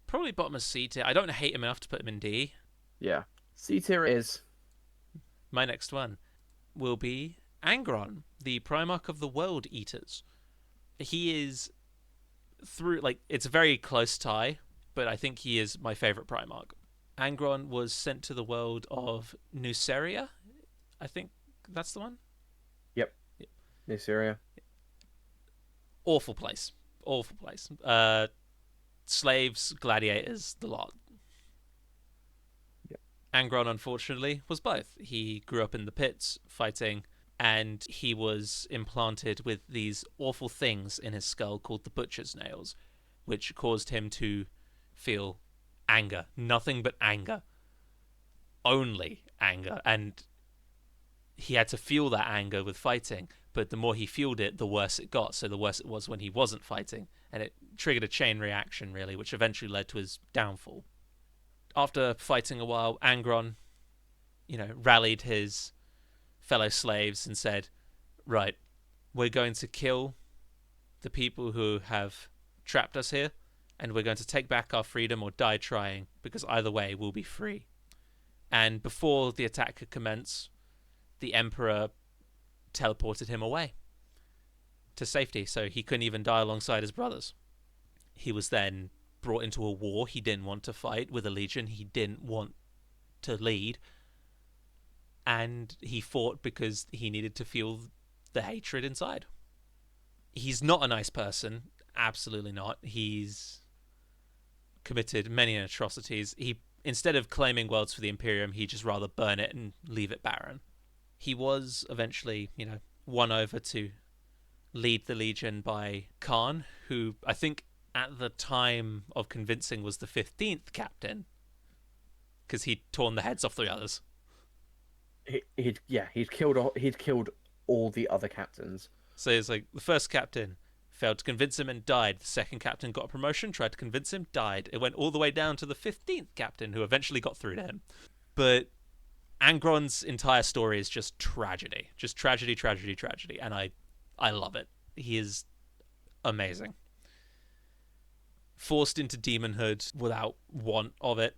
Probably bottom of C tier. I don't hate him enough to put him in D. Yeah. C tier is. My next one will be Angron, the Primarch of the World Eaters. He is through like it's a very close tie, but I think he is my favorite Primarch. Angron was sent to the world of Nuceria. I think that's the one. Yep. New Syria. Awful place. Awful place. Slaves, gladiators, the lot. Yep. Angron, unfortunately, was both. He grew up in the pits fighting, and he was implanted with these awful things in his skull called the butcher's nails, which caused him to feel anger. Nothing but anger. Only anger. And he had to fuel that anger with fighting, but the more he fueled it, the worse it got. So the worse it was when he wasn't fighting. And it triggered a chain reaction, really, which eventually led to his downfall. After fighting a while, Angron, rallied his fellow slaves and said, right, we're going to kill the people who have trapped us here, and we're going to take back our freedom or die trying, because either way, we'll be free. And before the attack could commence, the Emperor teleported him away to safety, so he couldn't even die alongside his brothers. He was then brought into a war he didn't want to fight with a legion he didn't want to lead, and he fought because he needed to fuel the hatred inside. He's not a nice person, absolutely not. He's committed many atrocities. He, instead of claiming worlds for the Imperium, he just rather burn it and leave it barren. He was eventually, won over to lead the Legion by Khan, who I think at the time of convincing was the 15th captain, because he'd torn the heads off the others. He'd killed all the other captains. So it's like the first captain failed to convince him and died. The second captain got a promotion, tried to convince him, died. It went all the way down to the 15th captain, who eventually got through to him. But Angron's entire story is just tragedy. Just tragedy, tragedy, tragedy. And I love it. He is amazing. Forced into demonhood without want of it.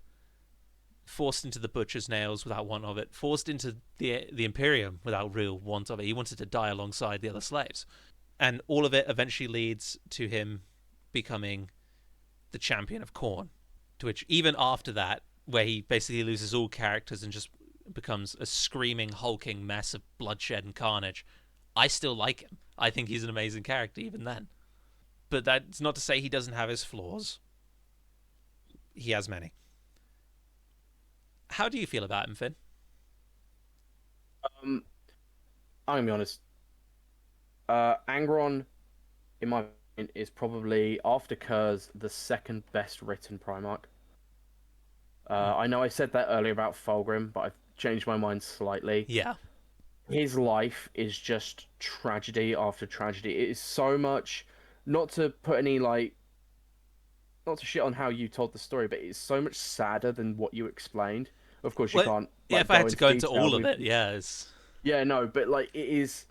Forced into the butcher's nails without want of it. Forced into the Imperium without real want of it. He wanted to die alongside the other slaves. And all of it eventually leads to him becoming the champion of Khorne. To which, even after that, where he basically loses all characters and just becomes a screaming, hulking mess of bloodshed and carnage, I still like him. I think he's an amazing character even then. But that's not to say he doesn't have his flaws. He has many. How do you feel about him, Finn? I'm gonna be honest. Angron, in my opinion, is probably after Kurz the second best written Primarch. I know I said that earlier about Fulgrim, but changed my mind slightly. Yeah. His life is just tragedy after tragedy. It is so much, not to put any like, not to shit on how you told the story, but it's so much sadder than what you explained. Of course, you Well, can't yeah, like if I had go to into go into detail all of with. it, yeah, it's... Yeah, no, but like it is.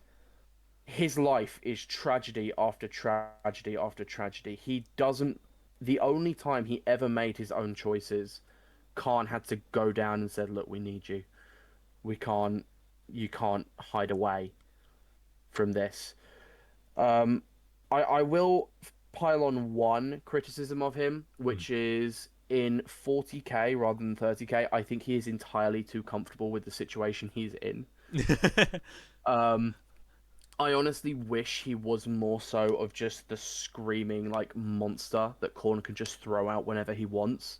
His life is tragedy after tragedy after tragedy. He doesn't. The only time he ever made his own choices, Khan had to go down and said, "Look, we need you. We can't. You can't hide away from this." Um, I will pile on one criticism of him, Hmm. which is in 40k rather than 30k. I think he is entirely too comfortable with the situation he's in. Um, I honestly wish he was more so of just the screaming like monster that Korn can just throw out whenever he wants.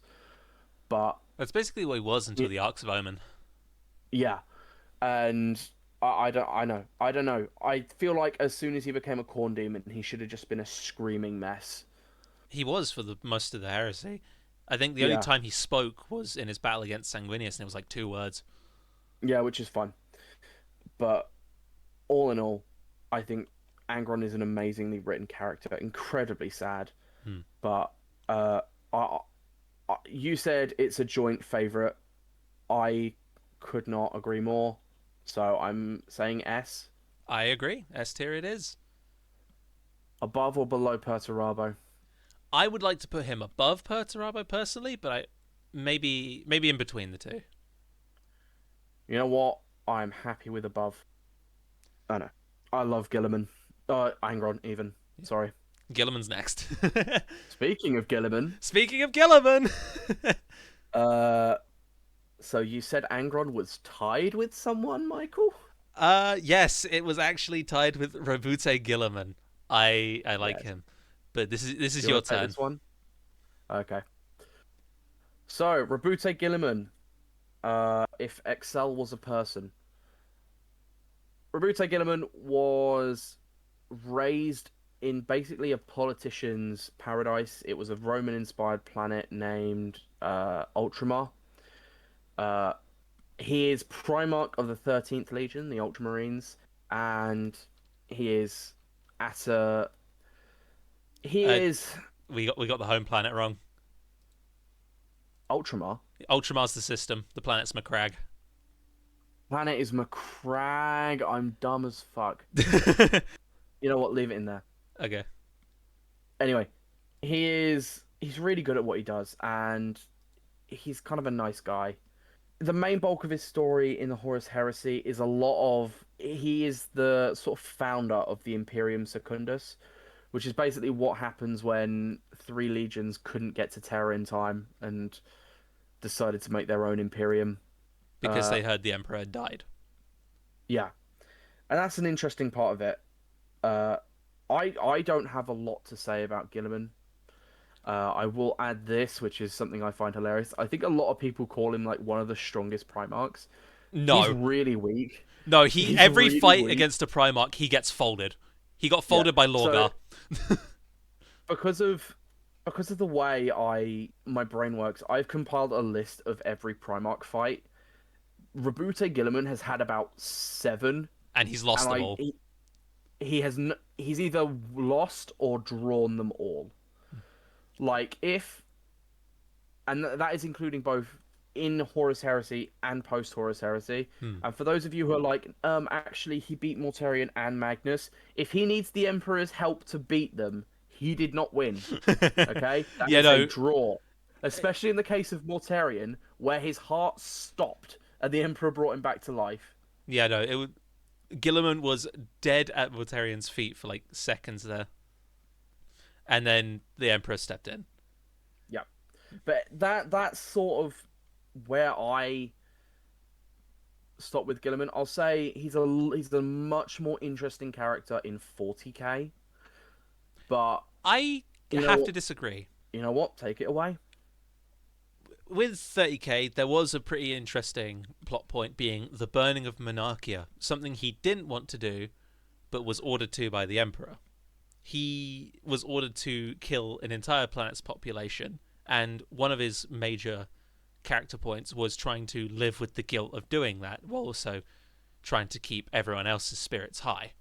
But That's basically what he was until it, the Arcs of Omen. yeah, and I don't I don't know. I feel like as soon as he became a Corn demon, he should have just been a screaming mess. He was for the most of the heresy. I think the only Yeah, time he spoke was in his battle against Sanguinius, and it was like 2 words. yeah, which is fun. But all in all, I think Angron is an amazingly written character, incredibly sad. Hmm. But uh, I, you said it's a joint favorite. I could not agree more. So I'm saying S. I agree. S tier it is. Above or below Perturabo? I would like to put him above Perturabo personally, but maybe in between the two. You know what? I'm happy with above. I know. I love Gilliman. Angron, even. Sorry. Gilliman's next. Speaking of Gilliman, Speaking of Gilliman, uh, so you said Angron was tied with someone, Michael? yes, it was actually tied with Robute Gilliman. I like Yes. him, but this is Do you your want to take turn. this one? Okay. So, Rabute Gilliman, if Excel was a person. Rabute Gilliman was raised in basically a politician's paradise. It was a Roman-inspired planet named Ultramar. Uh, he is Primarch of the 13th Legion, the Ultramarines, and he is at a he Uh, is we got the home planet wrong. Ultramar. Ultramar's the system. The planet's Macragge. Planet is Macragge. I'm dumb as fuck. You know what? Leave it in there. Okay. Anyway, he's really good at what he does, and he's kind of a nice guy. The main bulk of his story in the Horus Heresy is a lot of he is the sort of founder of the Imperium Secundus, which is basically what happens when three legions couldn't get to Terra in time and decided to make their own Imperium. Because Uh, they heard the Emperor had died. yeah, and that's an interesting part of it. Uh, I don't have a lot to say about Gilliman. I will add this, which is something I find hilarious. I think a lot of people call him like one of the strongest Primarchs. He's No. really weak. No, he He's every really fight weak. against a Primarch, he gets folded. He got Yeah. folded by So Lorgar. because of the way my brain works, I've compiled a list of every Primarch fight. Rabute Gilliman has had about seven, And he's and lost them all. he's either lost or drawn them all. Like if and that is including both in Horus Heresy and post Horus Heresy. Hmm. And for those of you who are like, actually he beat Mortarion and Magnus. If he needs the Emperor's help to beat them, he did not win. Okay, that Yeah, is a no. draw. Especially in the case of Mortarion, where his heart stopped and the Emperor brought him back to life. Yeah, no. Gilliman was dead at Voltarian's feet for like seconds there. And then the Emperor stepped in. Yeah, but that's sort of where I stop with Gilliman. I'll say he's a much more interesting character in 40k, but I you know have what? to disagree. You know what? Take it away. With 30k, there was a pretty interesting plot point being the burning of Monarchia, something he didn't want to do, but was ordered to by the Emperor. He was ordered to kill an entire planet's population, and one of his major character points was trying to live with the guilt of doing that, while also trying to keep everyone else's spirits high.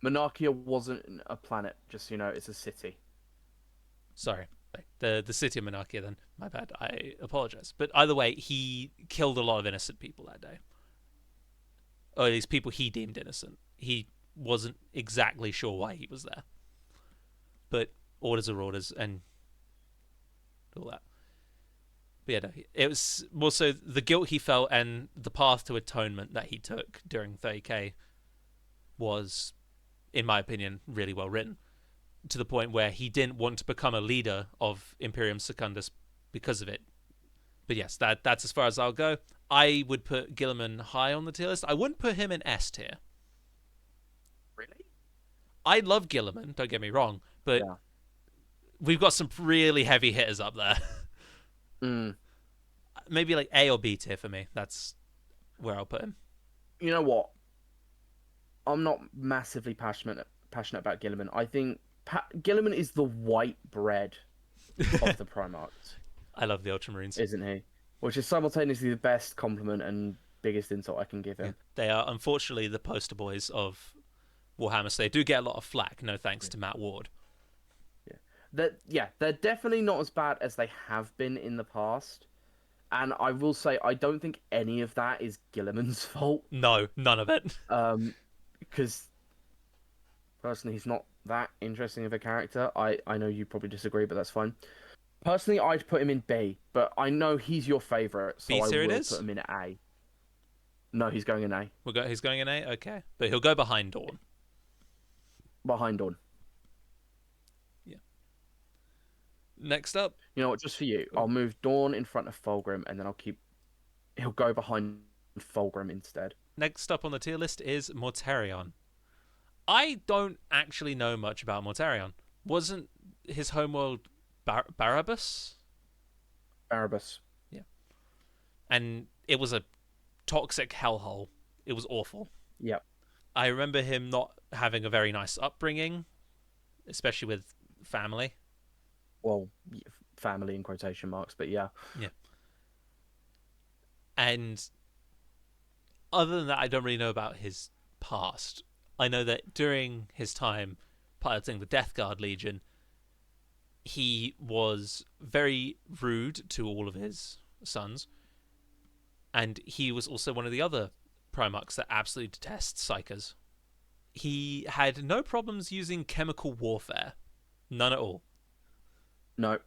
Monarchia wasn't a planet, just so you know, it's a city. Sorry, the city of Monarchia. Then my bad. I apologize. But either way, he killed a lot of innocent people that day, or at least people he deemed innocent. He wasn't exactly sure why he was there, but orders are orders, and all that. But yeah, no, it was more so the guilt he felt and the path to atonement that he took during 30k was, in my opinion, really well written. To the point where he didn't want to become a leader of Imperium Secundus because of it. But yes, that's as far as I'll go. I would put Gilliman high on the tier list. I wouldn't put him in S tier. Really? I love Gilliman, don't get me wrong, but Yeah. we've got some really heavy hitters up there. Mm. Maybe like A or B tier for me. That's where I'll put him. You know what? I'm not massively passionate about Gilliman. I think Gilliman is the white bread of the Primarchs, I love the Ultramarines. isn't he? Which is simultaneously the best compliment and biggest insult I can give Yeah. him. They are unfortunately the poster boys of Warhammer, so they do get a lot of flack, no thanks to Matt Ward. They're definitely not as bad as they have been in the past. And I will say, I don't think any of that is Gilliman's fault. No, none of it. Because personally, he's not that interesting of a character. I know you probably disagree, but that's fine. Personally, I'd put him in B, but I know he's your favorite, so B I tier it will is? put him in A. No, he's going in A. He's going in A? Okay. But he'll go behind Dawn. Behind Dawn. Yeah. Next up. You know what? Just for you, I'll move Dawn in front of Fulgrim, and then he'll go behind Fulgrim instead. Next up on the tier list is Mortarion. I don't actually know much about Mortarion. Wasn't his homeworld Barabbas? Barabbas. Yeah. And it was a toxic hellhole. It was awful. Yep. I remember him not having a very nice upbringing, especially with family. Well, family in quotation marks, but yeah. Yeah. And other than that, I don't really know about his past. I know that during his time piloting the Death Guard Legion, he was very rude to all of his sons. And he was also one of the other Primarchs that absolutely detests Psychers. He had no problems using chemical warfare. None at all. No.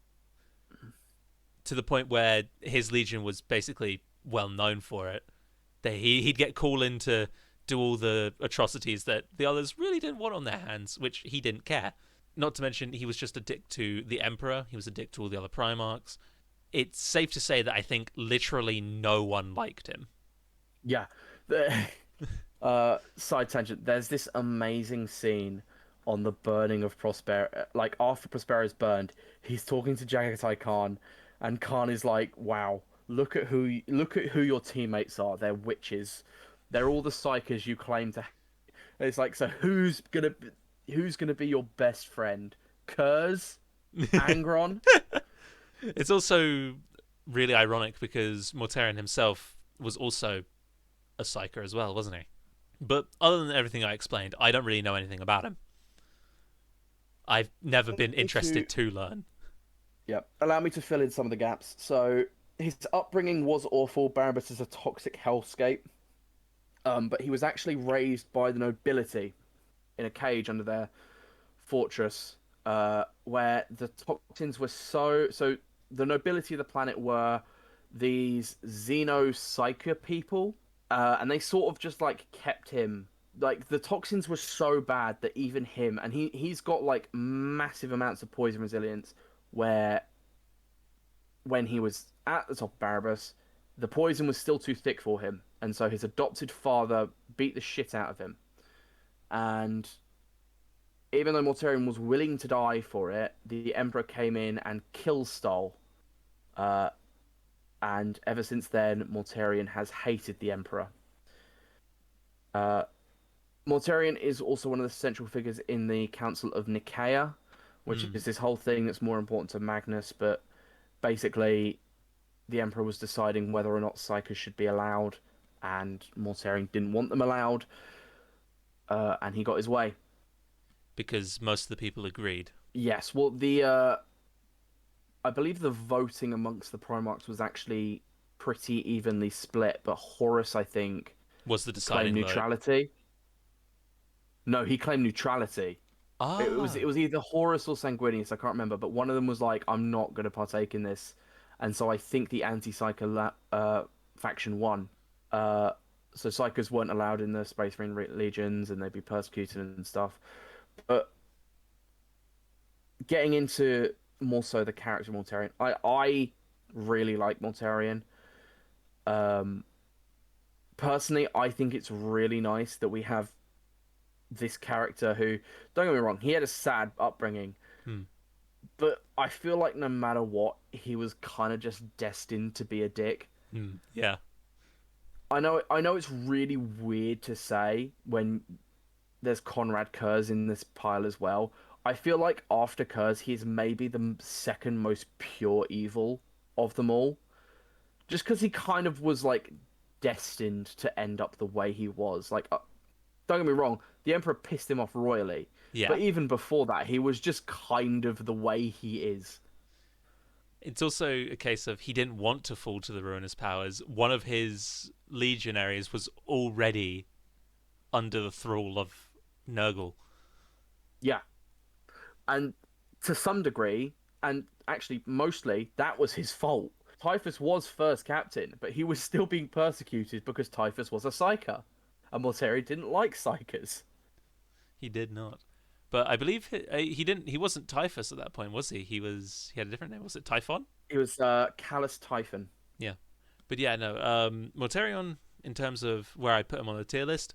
To the point where his Legion was basically well known for it. He'd get called in to do all the atrocities that the others really didn't want on their hands, which he didn't care. Not to mention, he was just a dick to the Emperor. He was a dick to all the other Primarchs. It's safe to say that I think literally no one liked him. Yeah. Side tangent. There's this amazing scene on the burning of Prosper. Like, after Prospero is burned, he's talking to Jagatai Khan, and Khan is like, wow, look at who your teammates are. They're witches. They're all the psychers you claim to. And it's like, so who's gonna be your best friend? Kurz? Angron? It's also really ironic because Mortarion himself was also a psyker as well, wasn't he? But other than everything I explained, I don't really know anything about him. I've never been interested to learn. Yep. Allow me to fill in some of the gaps. So his upbringing was awful. Barabbas is a toxic hellscape. But he was actually raised by the nobility in a cage under their fortress, where the toxins were so. The nobility of the planet were these xenopsycha people, and they sort of just like kept him. Like, the toxins were so bad that even him, and he's got like massive amounts of poison resilience, where when he was at the top of Barabbas, the poison was still too thick for him, and so his adopted father beat the shit out of him. And even though Mortarion was willing to die for it, the Emperor came in and kill-stole. And ever since then, Mortarion has hated the Emperor. Mortarion is also one of the central figures in the Council of Nicaea, which is this whole thing that's more important to Magnus, but basically the Emperor was deciding whether or not psychers should be allowed, and Mortarion didn't want them allowed, and he got his way. Because most of the people agreed. Yes, well, I believe the voting amongst the Primarchs was actually pretty evenly split, but Horus, I think, Was the claimed deciding vote. neutrality. No, he claimed neutrality. It Ah. was either Horus or Sanguinius, I can't remember, but one of them was like, "I'm not going to partake in this," and so I think the anti-Psyker faction won. Uh, so Psychers weren't allowed in the Space Marine legions, and they'd be persecuted and stuff. But getting into more so the character of Mortarion, I really like Mortarion. Um, Personally, I think it's really nice that we have this character who, don't get me wrong, he had a sad upbringing, Hmm. but I feel like no matter what, he was kind of just destined to be a dick. Hmm. Yeah. I know it's really weird to say when there's Conrad Kurz in this pile as well. I feel like after Kurz, he's maybe the second most pure evil of them all. Just because he kind of was like destined to end up the way he was. Like, don't get me wrong, the Emperor pissed him off royally. Yeah. But even before that, he was just kind of the way he is. It's also a case of he didn't want to fall to the ruinous powers. One of his legionaries was already under the thrall of Nurgle. Yeah. And to some degree, and actually mostly, that was his fault. Typhus was first captain, but he was still being persecuted because Typhus was a psyker. And Mortari didn't like psykers. He did not. But I believe he didn't. He wasn't Typhus at that point, was he? He was. He had a different name. Was it Typhon? It was Callus Typhon. Yeah. But yeah, no. Mortarion, in terms of where I put him on the tier list,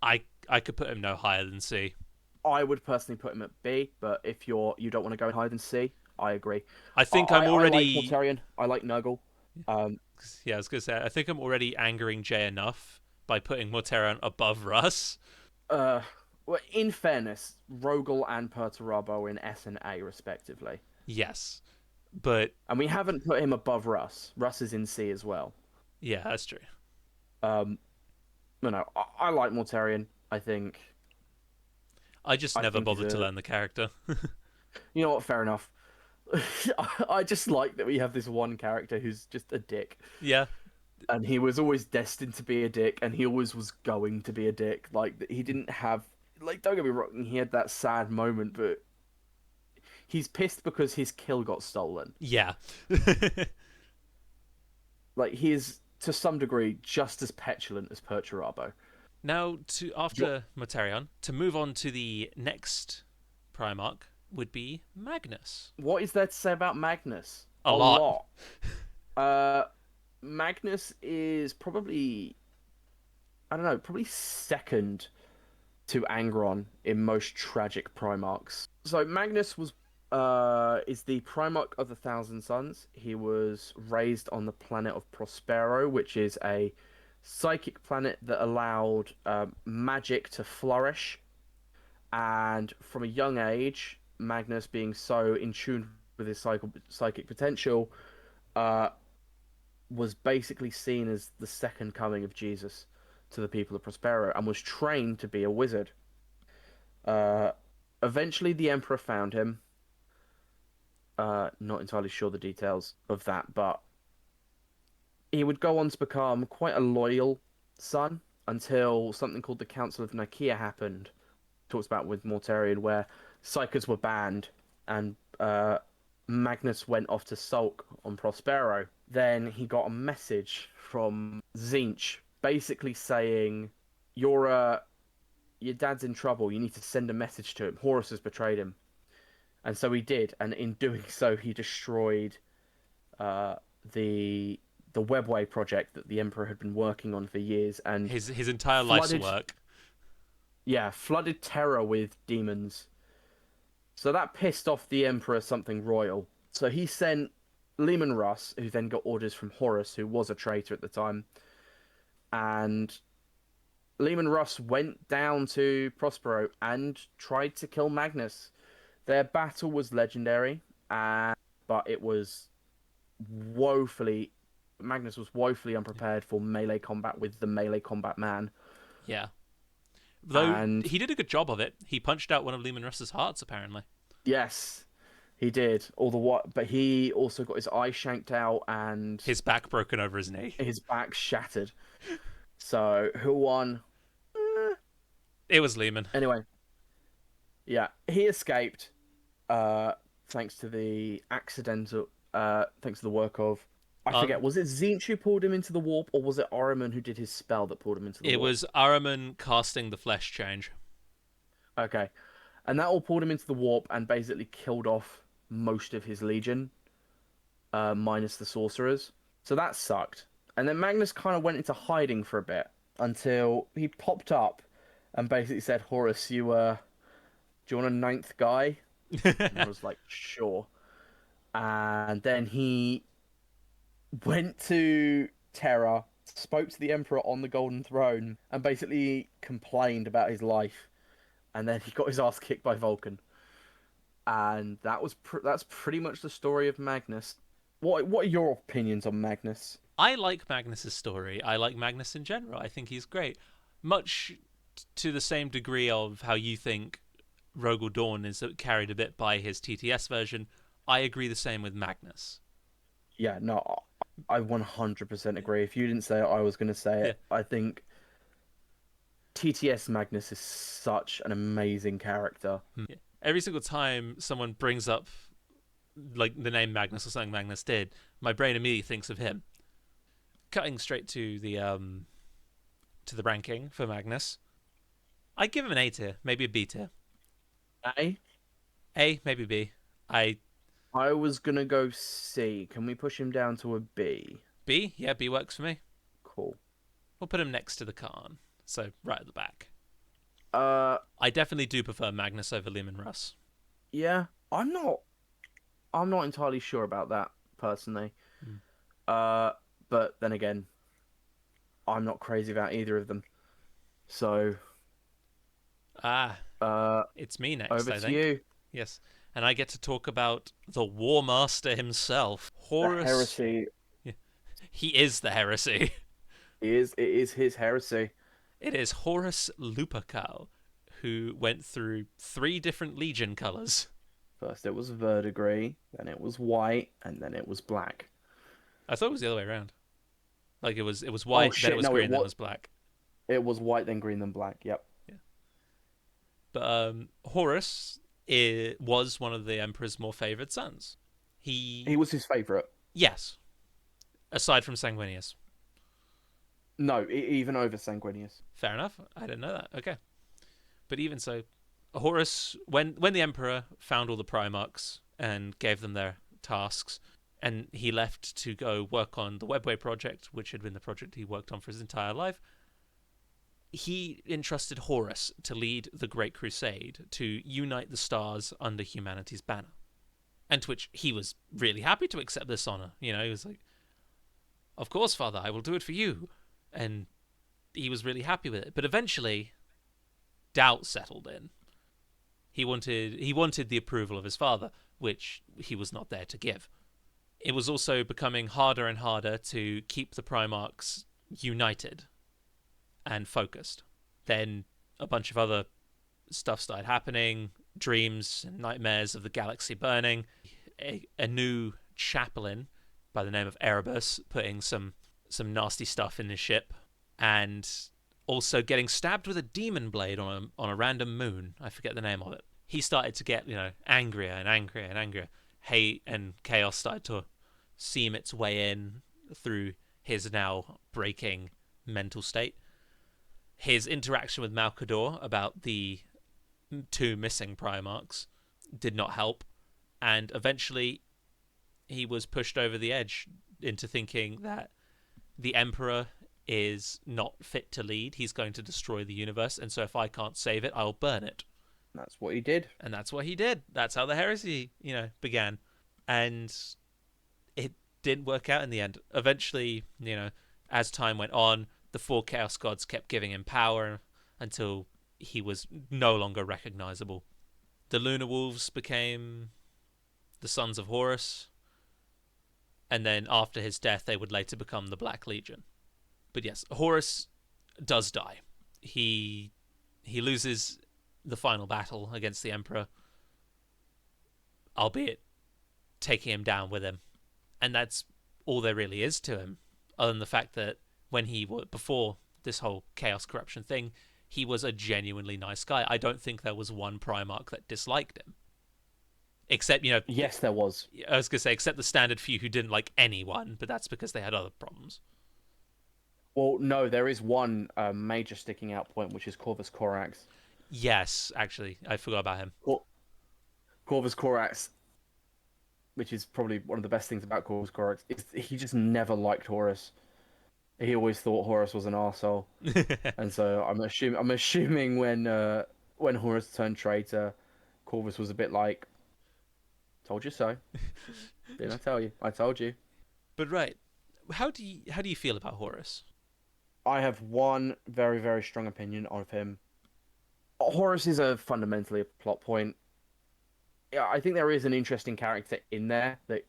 I could put him no higher than C. I would personally put him at B, but if you don't want to go higher than C, I agree. I think I'm I like already. Mortarion. I like Nurgle. Um, Yeah, I was gonna say. I think I'm already angering Jay enough by putting Mortarion above Russ. uh, well, in fairness, Rogel and Perturabo are in S and A respectively, Yes, but and we haven't put him above Russ. Russ is in C as well. yeah, that's true. Um, no, I like Mortarion. I just I never think he's bothered to a. learn the character. You know what? Fair enough. I just like that we have this one character who's just a dick, Yeah, and he was always destined to be a dick, and he always was going to be a dick. Like he didn't have, like, don't get me wrong, he had that sad moment, but he's pissed because his kill got stolen. yeah. Like he is to some degree just as petulant as Perturabo. Now, to Jo- after Mortarion, to move on to the next Primarch would be Magnus. What is there to say about Magnus? A A lot. lot. Uh, Magnus is probably, I don't know, probably second to Angron in most tragic Primarchs. So Magnus was is the Primarch of the Thousand Suns. He was raised on the planet of Prospero, which is a psychic planet that allowed magic to flourish. And from a young age, Magnus, being so in tune with his psychic potential, uh, was basically seen as the second coming of Jesus to the people of Prospero and was trained to be a wizard. Uh, Eventually, the Emperor found him. Not entirely sure the details of that, but he would go on to become quite a loyal son until something called the Council of Nicaea happened. Talks about with Mortarion, where psychers were banned and Magnus went off to sulk on Prospero. Then he got a message from Zinch, basically saying, "Your your dad's in trouble. You need to send a message to him. Horus has betrayed him." And so he did, and in doing so, he destroyed uh, the the Webway project that the Emperor had been working on for years, and His entire life's flooded, work. yeah, flooded Terra with demons. So that pissed off the Emperor something royal. So he sent Lehman Russ, who then got orders from Horus, who was a traitor at the time, and Lehman Russ went down to Prospero and tried to kill Magnus. Their battle was legendary, but it was woefully Magnus was woefully unprepared for melee combat with the melee combat man. Yeah. Though And he did a good job of it. He punched out one of Lehman Russ's hearts, apparently. yes, he did all the what, but he also got his eye shanked out and His back broken over his knee. his back shattered. So who won? Eh. It was Lehman. Anyway, yeah, he escaped. Uh, thanks to the accidental. Thanks to the work of. I forget. Um, Was it Zinch who pulled him into the warp, or was it Ahriman who did his spell that pulled him into the it warp? was Araman casting the flesh change. Okay, and that all pulled him into the warp and basically killed off most of his legion, minus the sorcerers. So that sucked. And then Magnus kind of went into hiding for a bit until he popped up and basically said, "Horus, do you want a ninth guy?" And I was like, "Sure." And then he went to Terra, spoke to the Emperor on the Golden Throne, and basically complained about his life. And then he got his ass kicked by Vulcan. And that's pretty much the story of Magnus. What are your opinions on Magnus? I like Magnus's story. I like Magnus in general. I think he's great. Much to the same degree of how you think Rogel Dawn is carried a bit by his TTS version, I agree the same with Magnus. Yeah, no, I 100% agree. If you didn't say it, I was going to say Yeah. it. I think TTS Magnus is such an amazing character. Yeah. Every single time someone brings up like the name Magnus or something Magnus did, my brain immediately thinks of him. Cutting straight to the ranking for Magnus, I give him an A tier, maybe a B tier. A? A, maybe B. I was going to go C. Can we push him down to a B? B, yeah, B works for me. Cool. We'll put him next to the Khan, so right at the back. Uh, I definitely do prefer Magnus over Lehman Russ. yeah, I'm not entirely sure about that personally. Mm. But then again, I'm not crazy about either of them. So, Ah, uh, it's me next, over I to think. you. Yes, and I get to talk about the War Master himself, The Horus. heresy Yeah, he is the heresy. it is his heresy. It is Horus Lupercal, who went through 3 different Legion colours. First it was verdigris, then it was white, and then it was black. I thought it was the other way around. Like it was Oh white, then it shit, was no, green, then it was black. it was white, then green, then black. Yep. Yeah. But Horus was one of the Emperor's more favoured sons. He He, was his favorite. yes, aside from Sanguinius. No, even over Sanguinius. Fair enough. I didn't know that. Okay. But even so, Horus, when the Emperor found all the Primarchs and gave them their tasks, and he left to go work on the Webway project, which had been the project he worked on for his entire life, he entrusted Horus to lead the Great Crusade to unite the stars under humanity's banner. And to which he was really happy to accept this honor. You know, he was like, "Of course, Father, I will do it for you." And he was really happy with it. But eventually, doubt settled in. He wanted the approval of his father, which he was not there to give. It was also becoming harder and harder to keep the Primarchs united and focused. Then a bunch of other stuff started happening, dreams and nightmares of the galaxy burning. A new chaplain by the name of Erebus putting some nasty stuff in his ship, and also getting stabbed with a demon blade on a random moon. I forget the name of it. He started to get angrier and angrier and angrier. Hate and chaos started to seam its way in through his now breaking mental state. His interaction with Malcador about the 2 missing Primarchs did not help, and eventually he was pushed over the edge into thinking that the Emperor is not fit to lead. He's going to destroy the universe, and so if I can't save it, I'll burn it. That's what he did. And that's what he did. That's how the heresy, began. And it didn't work out in the end. Eventually, as time went on, the 4 Chaos Gods kept giving him power until he was no longer recognizable. The Lunar Wolves became the Sons of Horus. and then after his death, they would later become the Black Legion. But yes, Horus does die. He he loses the final battle against the Emperor, albeit taking him down with him, and that's all there really is to him, other than the fact that when he before this whole chaos corruption thing, he was a genuinely nice guy. I don't think there was one Primarch that disliked him, except Yes, there was. I was gonna say except the standard few who didn't like anyone, but that's because they had other problems. Well, no, there is one major sticking out point, which is Corvus Corax. Yes, actually, I forgot about him. Cor- Corvus Corax, which is probably one of the best things about Corvus Corax, is he just never liked Horus. He always thought Horus was an arsehole. And so I'm assuming when Horus turned traitor, Corvus was a bit like, "Told you so. Didn't I tell you? I told you." But right, how do you feel about Horus? I have one very, very strong opinion of him. Horus is fundamentally a plot point. Yeah, I think there is an interesting character in there that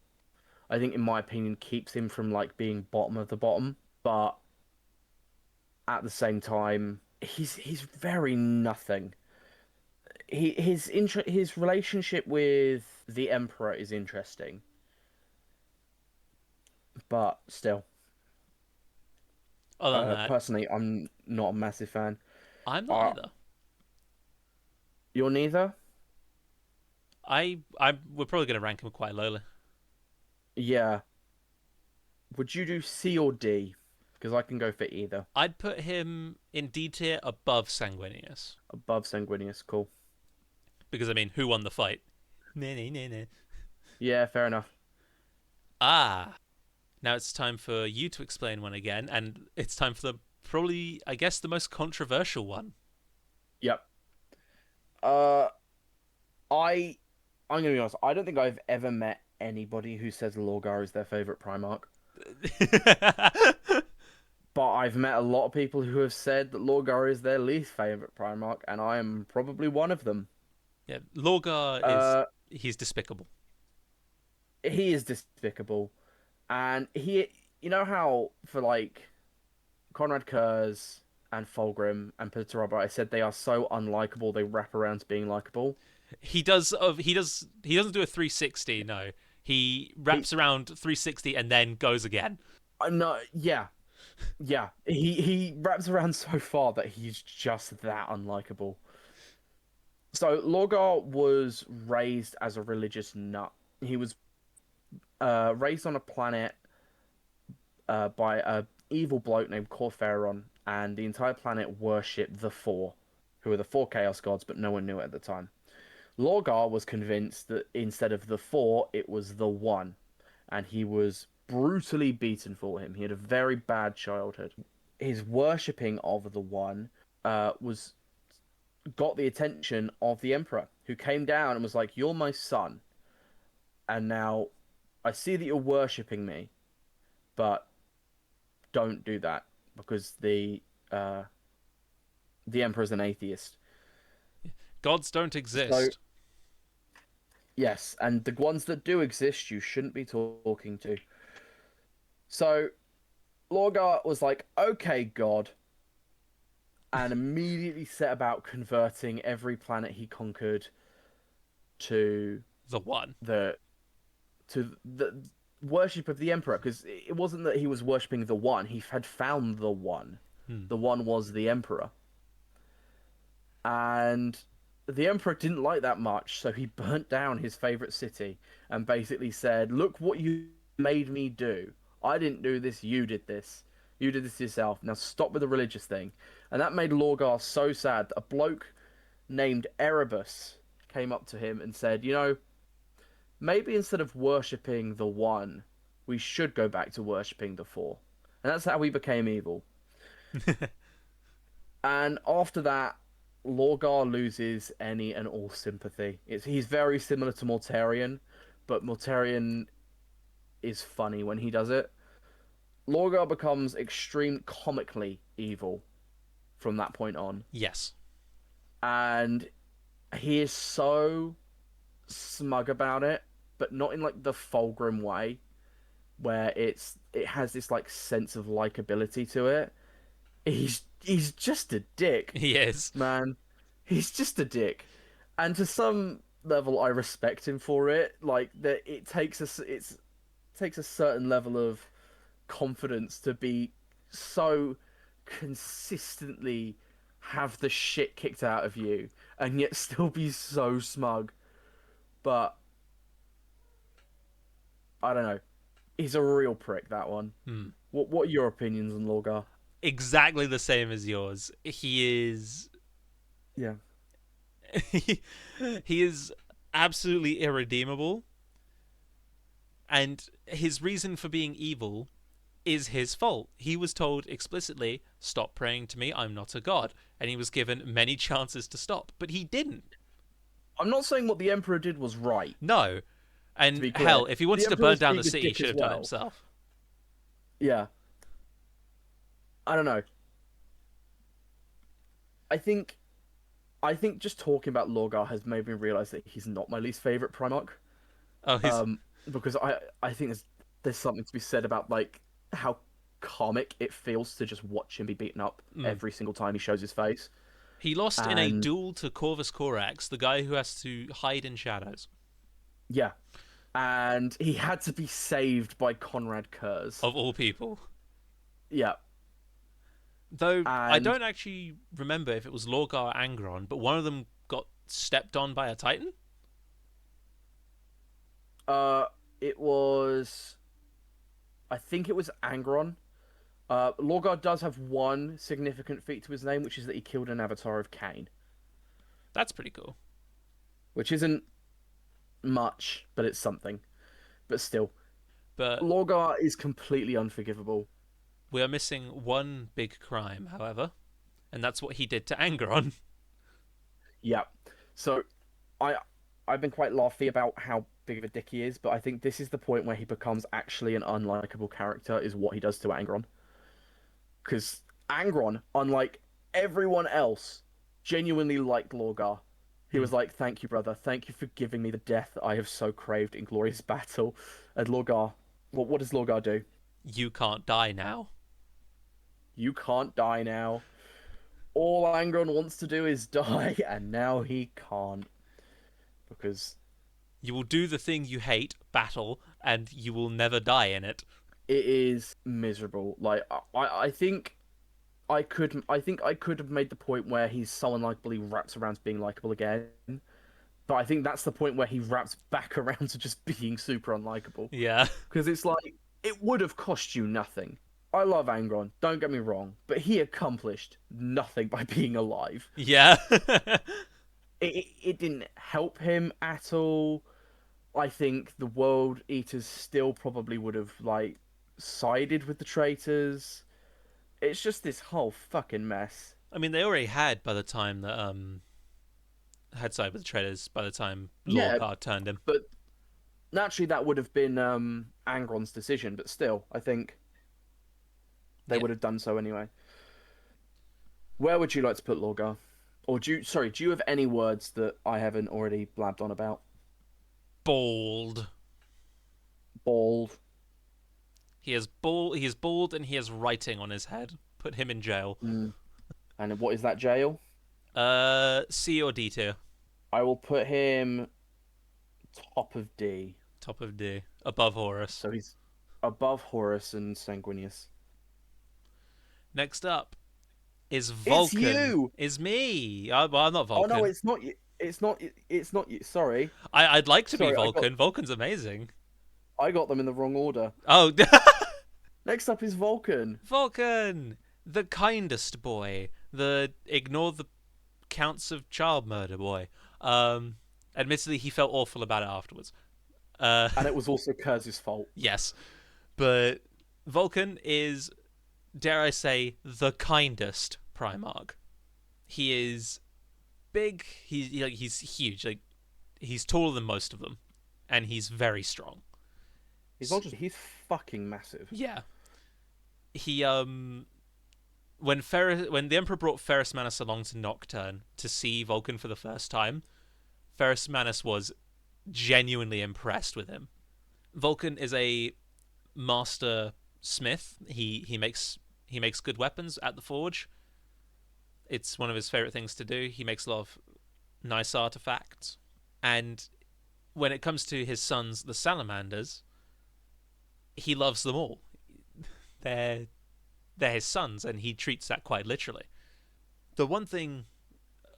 I think, in my opinion, keeps him from like being bottom of the bottom. But at the same time, he's very nothing. His relationship with the Emperor is interesting, but still, Other than that, personally, I'm not a massive fan. I'm not Uh, either. you're neither? I we're probably gonna rank him quite lowly. Yeah. Would you do C or D? Because I can go for either. I'd put him in D tier above Sanguinius Above Sanguinius, cool. because I mean, who won the fight? Nah, nah, nah, nah. Yeah, fair enough. Ah, now it's time for you to explain one again, and it's time for the probably, I guess, the most controversial one. Yep. Uh, I I'm gonna be honest. I don't think I've ever met anybody who says Lorgar is their favorite Primarch. But I've met a lot of people who have said that Lorgar is their least favorite Primarch, and I am probably one of them. Yeah, Lorgar is Uh, he's despicable. he is despicable, and you know how for like Conrad Kurz and Fulgrim and Peter I said they are so unlikable they wrap around to being likable. He doesn't do a 360. No, he He, wraps around 360 and then goes again. no, yeah, yeah. He wraps around so far that he's just that unlikable. So Lorgar was raised as a religious nut. He was raised on a planet by a evil bloke named Corferon, and the entire planet worshipped the Four, who were the four Chaos Gods, but no one knew it at the time. Lorgar was convinced that instead of the Four, it was the One, and he was brutally beaten for him. He had a very bad childhood. His worshipping of the One was got the attention of the Emperor, who came down and was like, "You're my son, and now I see that you're worshipping me, but don't do that because the Emperor's an atheist." Gods don't So exist. yes, and the ones that do exist, you shouldn't be talking to. So Lorgar was like, "Okay, God," and immediately set about converting every planet he conquered to The one. the the worship of the Emperor. Because it wasn't that he was worshipping the One; he had found the One. Hmm. The One was the Emperor, and the Emperor didn't like that much, so he burnt down his favorite city and basically said, "Look what you made me do. I didn't do this, you did this. You did this yourself. Now stop with the religious thing." And that made Lorgar so sad that a bloke named Erebus came up to him and said, maybe instead of worshipping the One, we should go back to worshipping the Four. And that's how we became evil. And after that, Lorgar loses any and all sympathy. He's very similar to Mortarion, but Mortarion is funny when he does it. Lorgar becomes extreme comically evil from that point on, Yes. and he is so smug about it, but not in like the Fulgrim way. where it has this like sense of likability to it. He's just a dick, He is. man. He's just a dick, and to some level, I respect him for it. Like that, it takes a certain level of confidence to be so consistently have the shit kicked out of you and yet still be so smug. But I don't know. He's a real prick, that one. Hmm. What are your opinions on Lorgar? Exactly the same as yours. He is. Yeah. He is absolutely irredeemable, and his reason for being evil is his fault. He was told explicitly, "Stop praying to me. I'm not a god," and he was given many chances to stop, but he didn't. I'm not saying what the Emperor did was right, No. to And be clear. hell, if he The wanted to Emperor burn was down being the a city, he dick should as have done it well. himself. Yeah. I don't know. I think just talking about Lorgar has made me realize that he's not my least favorite Primarch. Oh, he's Um, because I think there's something to be said about like how comic it feels to just watch him be beaten up mm. every single time he shows his face. He lost in a And duel to Corvus Corax, the guy who has to hide in shadows. yeah, and he had to be saved by Conrad Kurz. Of all people. Yeah, Though I and don't actually remember if it was Lorgar or Angron, but one of them got stepped on by a Titan. uh, it was I think it was Angron. Lorgar does have one significant feat to his name, which is that he killed an avatar of Cain, That's pretty cool. which isn't much, but it's something. But still, But Lorgar is completely unforgivable. we are missing one big crime, however, and that's what he did to Angron. Yeah. So I I've been quite laughy about how big of a dick he is, but I think this is the point where he becomes actually an unlikable character is what he does to Angron. Because Angron, unlike everyone else, genuinely liked Lorgar. He Hmm. was like, "Thank you, brother. Thank you for giving me the death I have so craved in glorious battle." And Lorgar, what does Lorgar do? You can't die now. You can't die now. All Angron wants to do is die, and now he can't because You will do the thing you hate, battle, and you will never die in it. it is miserable. Like I think I think I could have made the point where he's so unlikable he wraps around to being likable again. But I think that's the point where he wraps back around to just being super unlikable. Yeah. Because it's like it would have cost you nothing. I love Angron, don't get me wrong, but he accomplished nothing by being alive. Yeah. It didn't help him at all. I think the World Eaters still probably would have like sided with the traitors. It's just this whole fucking mess. I mean, they already had by the time that had side with the traders. By the time Yeah, Lorgar turned him. but naturally that would have been Angron's decision, but still, I think they Yeah. would have done so anyway. Where would you like to put Lorgar? Or do you have any words that I haven't already blabbed on about? Bald. Bald. He is bald. He is bald, and he has writing on his head. Put him in jail. Mm. And what is that jail? C or D tier. I will put him top of D. Top of D. Above Horus. So he's above Horus and Sanguinius. Next up is It's Vulcan. you! Is me. Well, I'm not Oh Vulcan. no, it's not you. It's not. It's not you. Sorry, I'd like to be sorry. Vulcan. Vulcan's amazing. I got them in the wrong order. Oh, Next up is Vulcan. Vulcan, the kindest boy. The ignore the counts of child murder boy. Admittedly, he felt awful about it afterwards. And it was also Kurz's fault. Yes, but Vulcan is, dare I say, the kindest Primarch. He is big. He's huge. Like he's taller than most of them, and he's very strong. He's not just. He's fucking massive. Yeah. He when the Emperor brought Ferrus Manus along to Nocturne to see Vulcan for the first time, Ferrus Manus was genuinely impressed with him. Vulcan is a master smith. He makes good weapons at the forge. It's one of his favorite things to do. He makes a lot of nice artifacts. And when it comes to his sons, the salamanders, he loves them all. They're they're his sons, and he treats that quite literally. The one thing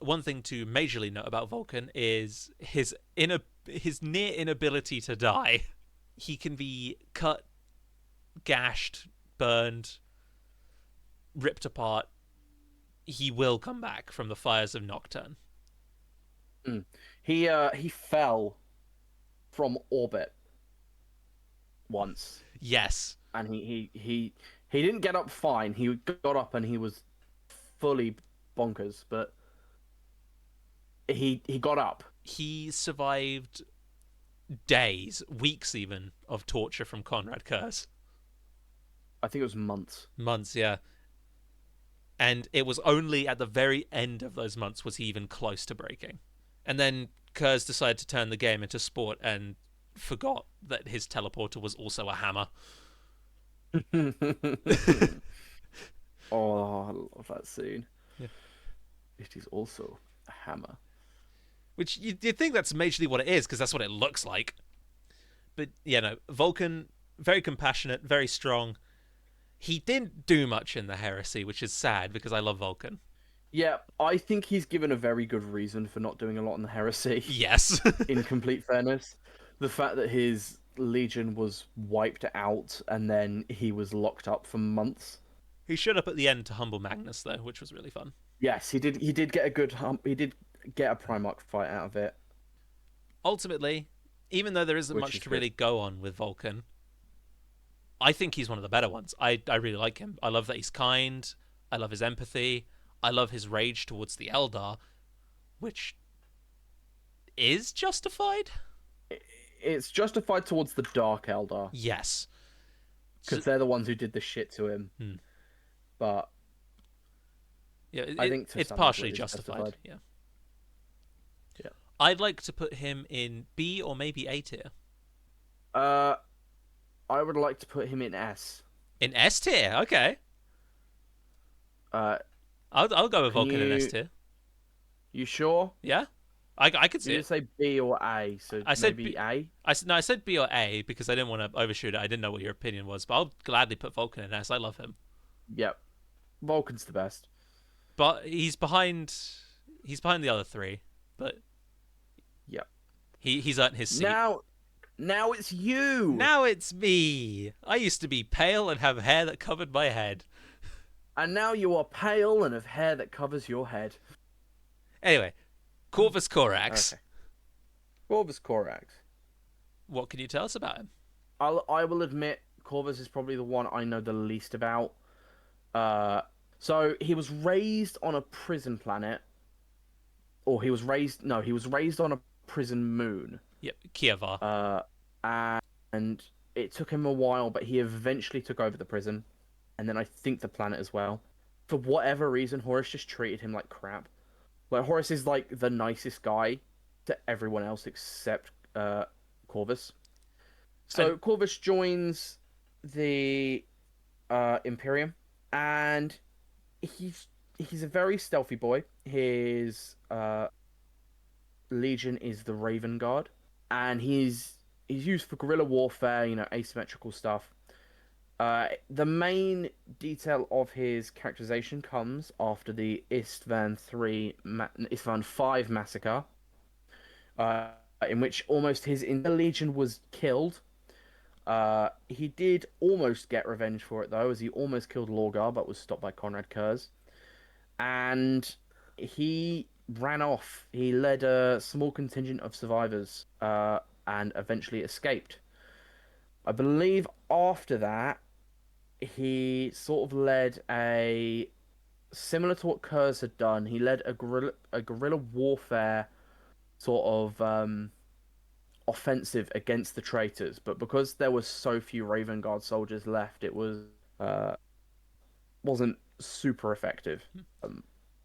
to majorly note about Vulcan is his near inability to die. He can be cut, gashed, burned, ripped apart. He will come back from the fires of Nocturne. Mm. He fell from orbit once, Yes, and he didn't get up fine. He got up and he was fully bonkers, but he got up. he survived days, weeks even, of torture from Conrad Kurz. I think it was months. Months, yeah. And it was only at the very end of those months was he even close to breaking. And then Kurz decided to turn the game into sport and forgot that his teleporter was also a hammer. Oh, I love that scene. Yeah. It is also a hammer. Which you'd think that's majorly what it is, because that's what it looks like. But, no, Vulcan, very compassionate, very strong. He didn't do much in the Heresy, which is sad, because I love Vulcan. Yeah, I think he's given a very good reason for not doing a lot in the Heresy. Yes. In complete fairness, the fact that his legion was wiped out and then he was locked up for months. He showed up at the end to humble Magnus, though, which was really fun. Yes, he did. He did get a good. He did get a Primarch fight out of it. Ultimately, even though there isn't Which much is to good. really go on with Vulcan, I think he's one of the better ones. I really like him. I love that he's kind. I love his empathy. I love his rage towards the Eldar, which is justified. It's justified towards the Dark Eldar Yes. because they're the ones who did the shit to him. Hmm. But Yeah, I think to it's some partially degree it's justified. Yeah. Yeah. I'd like to put him in B or maybe A tier. I would like to put him in S. In S tier, okay. Uh, I'll go with can Vulcan in S tier. you sure? Yeah, I could see You it. didn't say B or A, so I said maybe B. A. I said B or A because I didn't want to overshoot it. I didn't know what your opinion was, but I'll gladly put Vulcan in S. I love him, Yep. Vulcan's the best. but he's behind. He's behind the other three, but Yep. he's earned his seat. Now it's you. Now it's me. I used to be pale and have hair that covered my head. And now you are pale and have hair that covers your head. Anyway, Corvus Corax. Okay. Corvus Corax. What can you tell us about him? I will admit Corvus is probably the one I know the least about. So he was raised on a prison planet, or he was raised on a prison moon. Yep, Kievar. And it took him a while, but he eventually took over the prison, and then I think the planet as well. For whatever reason, Horus just treated him like crap. Like Horus is like the nicest guy to everyone else except Corvus. So Corvus joins the Imperium, and he's a very stealthy boy. His legion is the Raven Guard, and he's used for guerrilla warfare, asymmetrical stuff. The main detail of his characterization comes after the Istvan 5 massacre, in which almost his entire legion was killed. He did almost get revenge for it, though, as he almost killed Lorgar, but was stopped by Conrad Kurz. And he ran off. He led a small contingent of survivors, and eventually escaped. I believe after that, he sort of led a similar to what Kurz had done. He led a guerrilla warfare sort of offensive against the traitors, but because there were so few Raven Guard soldiers left, it wasn't super effective.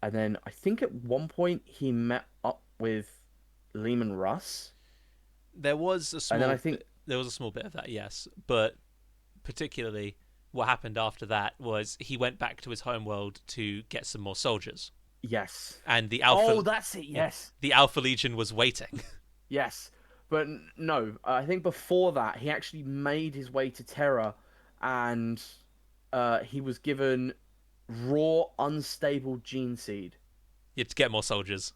And then I think at one point he met up with Lehman Russ. There was a small And then I think there was a small bit of that, yes, but particularly what happened after that was he went back to his homeworld to get some more soldiers, Yes. and Oh, that's it. Yes. the Alpha Legion was waiting. Yes. But no, I think before that, he actually made his way to Terra, and he was given raw, unstable gene seed. You had to get more soldiers.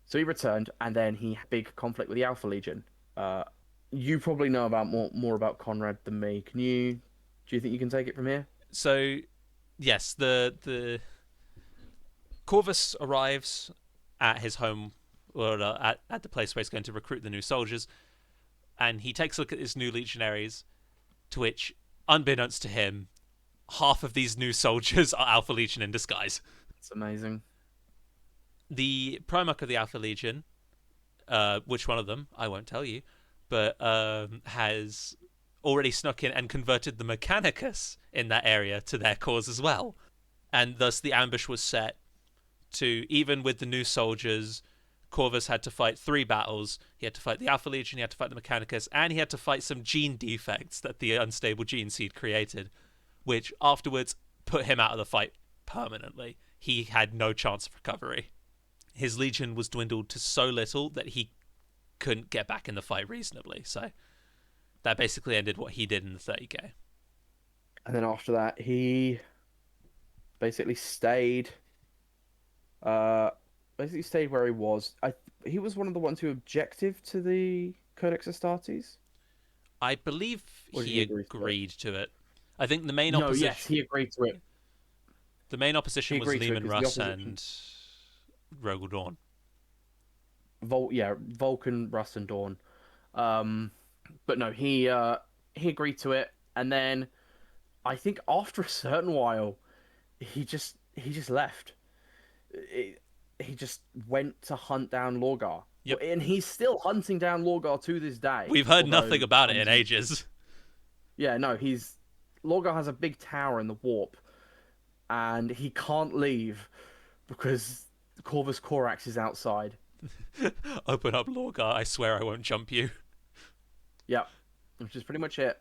So he returned, and then he had a big conflict with the Alpha Legion. Uh, you probably know about more about Conrad than me. Can you? Do you think you can take it from here? So, yes, the Corvus arrives at his home, or at the place where he's going to recruit the new soldiers, and he takes a look at his new legionaries, to which, unbeknownst to him, half of these new soldiers are Alpha Legion in disguise. It's amazing. The Primarch of the Alpha Legion, which one of them, I won't tell you, but has already snuck in and converted the Mechanicus in that area to their cause as well. And thus the ambush was set to, even with the new soldiers, Corvus had to fight 3 battles. He had to fight the Alpha Legion, he had to fight the Mechanicus, and he had to fight some gene defects that the unstable gene seed created, which afterwards put him out of the fight permanently. He had no chance of recovery. His legion was dwindled to so little that he couldn't get back in the fight reasonably. So that basically ended what he did in the 30k. And then after that, he basically stayed. Basically stayed where he was. He was one of the ones who objected to the Codex Astartes. I believe Or did he he agree to it? agreed to it. I think the main No, opposition. yes, he agreed to it. The main opposition He was agreed to it Lehman 'cause the Russ opposition- and Rogel Dawn. Vulcan, Russ, and Dawn. But no, he agreed to it, and then I think after a certain while, he just left. He just went to hunt down Lorgar. Yep. And he's still hunting down Lorgar to this day. We've heard although nothing about it in ages. Yeah, no, Lorgar has a big tower in the warp, and he can't leave because Corvus Corax is outside. Open up, Lorgar. I swear I won't jump you. Yep, which is pretty much it.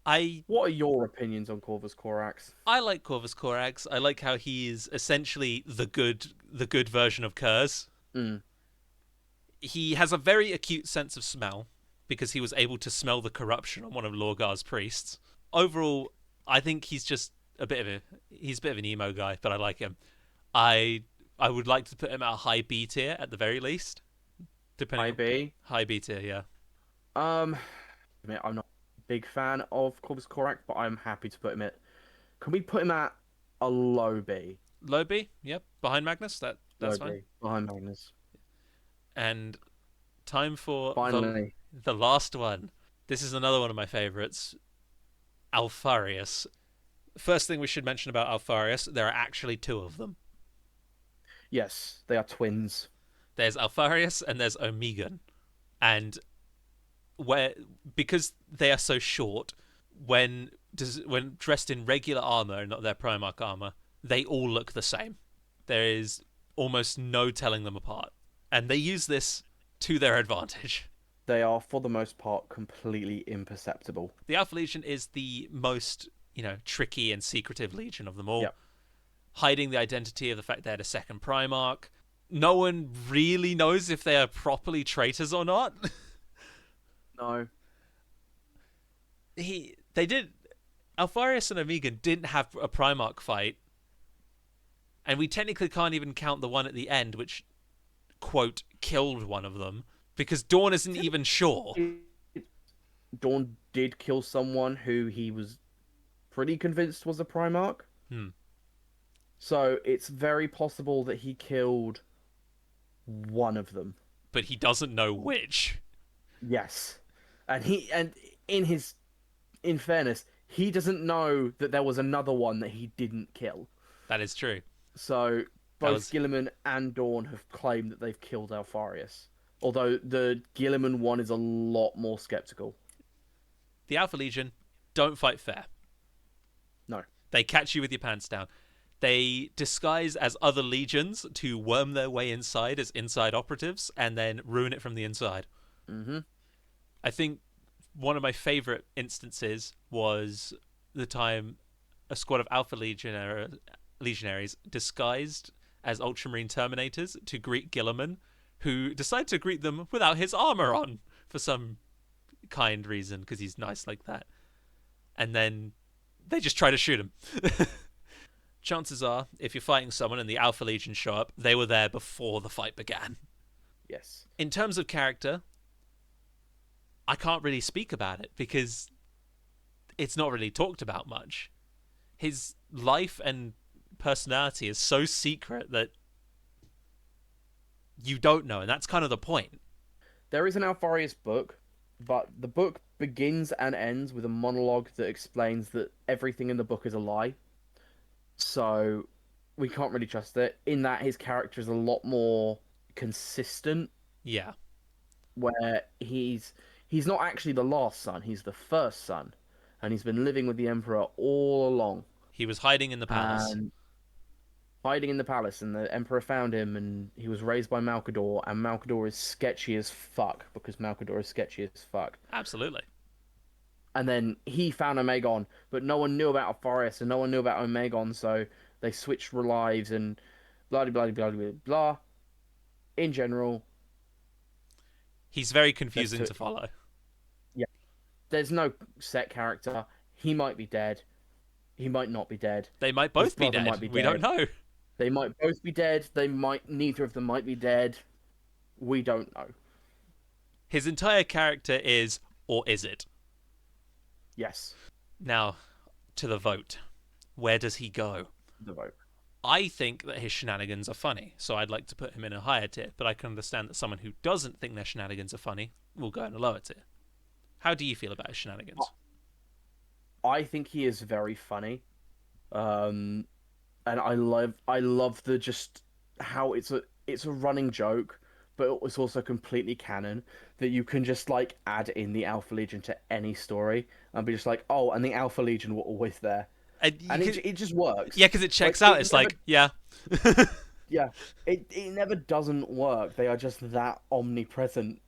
I What are your opinions on Corvus Corax? like Corvus Corax. I like how he's essentially the good version of Kurz. Mm. He has a very acute sense of smell because he was able to smell the corruption on one of Lorgar's priests. Overall, I think he's just a bit of an emo guy, but I like him. I would like to put him at a high B tier at the very least. High B tier, yeah. I mean, I'm not a big fan of Corvus Corax, but I'm happy to put him at. Can we put him at a low B? Low B, yep. Behind Magnus, that's Low fine. B, behind Magnus. And time for Finally, the last one. This is another one of my favorites. Alfarius. First thing we should mention about Alfarius, there are actually 2 of them. yes, they are twins. There's Alfarius and there's Omegan. And because they are so short, when dressed in regular armor and not their Primarch armor, they all look the same. There is almost no telling them apart. And they use this to their advantage. They are, for the most part, completely imperceptible. The Alpha Legion is the most, tricky and secretive legion of them all. Yep. Hiding the identity of the fact they had a second Primarch. No one really knows if they are properly traitors or not. No. Alfarius and Omegan didn't have a Primarch fight. And we technically can't even count the one at the end, which, quote, killed one of them. Because Dawn isn't even sure. Dawn did kill someone who he was pretty convinced was a Primarch. So it's very possible that he killed one of them. But he doesn't know which. Yes. And in fairness, he doesn't know that there was another one that he didn't kill. That is true. So both Gilliman and Dawn have claimed that they've killed Alfarius. Although the Gilliman one is a lot more skeptical. The Alpha Legion don't fight fair. No. They catch you with your pants down. They disguise as other legions to worm their way inside as inside operatives and then ruin it from the inside. Mm-hmm. I think one of my favorite instances was the time a squad of legionaries disguised as Ultramarine Terminators to greet Gilliman, who decide to greet them without his armor on for some kind reason, because he's nice like that. And then they just try to shoot him. Chances are, if you're fighting someone and the Alpha Legion show up, they were there before the fight began. Yes. In terms of character, I can't really speak about it because it's not really talked about much. His life and personality is so secret that you don't know, and that's kind of the point. There is an Alfarius book, but the book begins and ends with a monologue that explains that everything in the book is a lie. So we can't really trust it. In that, his character is a lot more consistent, Yeah. where he's not actually the last son, he's the first son, and he's been living with the Emperor all along. He was hiding in the palace. And hiding in the palace, and the Emperor found him, and he was raised by Malcador, and Malcador is sketchy as fuck, because Malcador is sketchy as fuck. Absolutely. And then he found Omegon, but no one knew about Alfarius, and no one knew about Omegon, so they switched lives, and blah, blah, blah, blah, blah, blah. In general... He's very confusing to follow. Yeah. There's no set character. He might be dead. He might not be dead. They might both be dead. We don't know. They might both be dead. Neither of them might be dead. We don't know. His entire character is, or is it? Yes. Now, to the vote. Where does he go? The vote. I think that his shenanigans are funny, so I'd like to put him in a higher tier, but I can understand that someone who doesn't think their shenanigans are funny will go in a lower tier. How do you feel about his shenanigans? I think he is very funny. And I love the just how it's a running joke, but it's also completely canon that you can just like add in the Alpha Legion to any story and be just like, oh, and the Alpha Legion were always there. And it just works. Yeah, because it checks out. It's like, yeah. Yeah. It never doesn't work. They are just that omnipresent.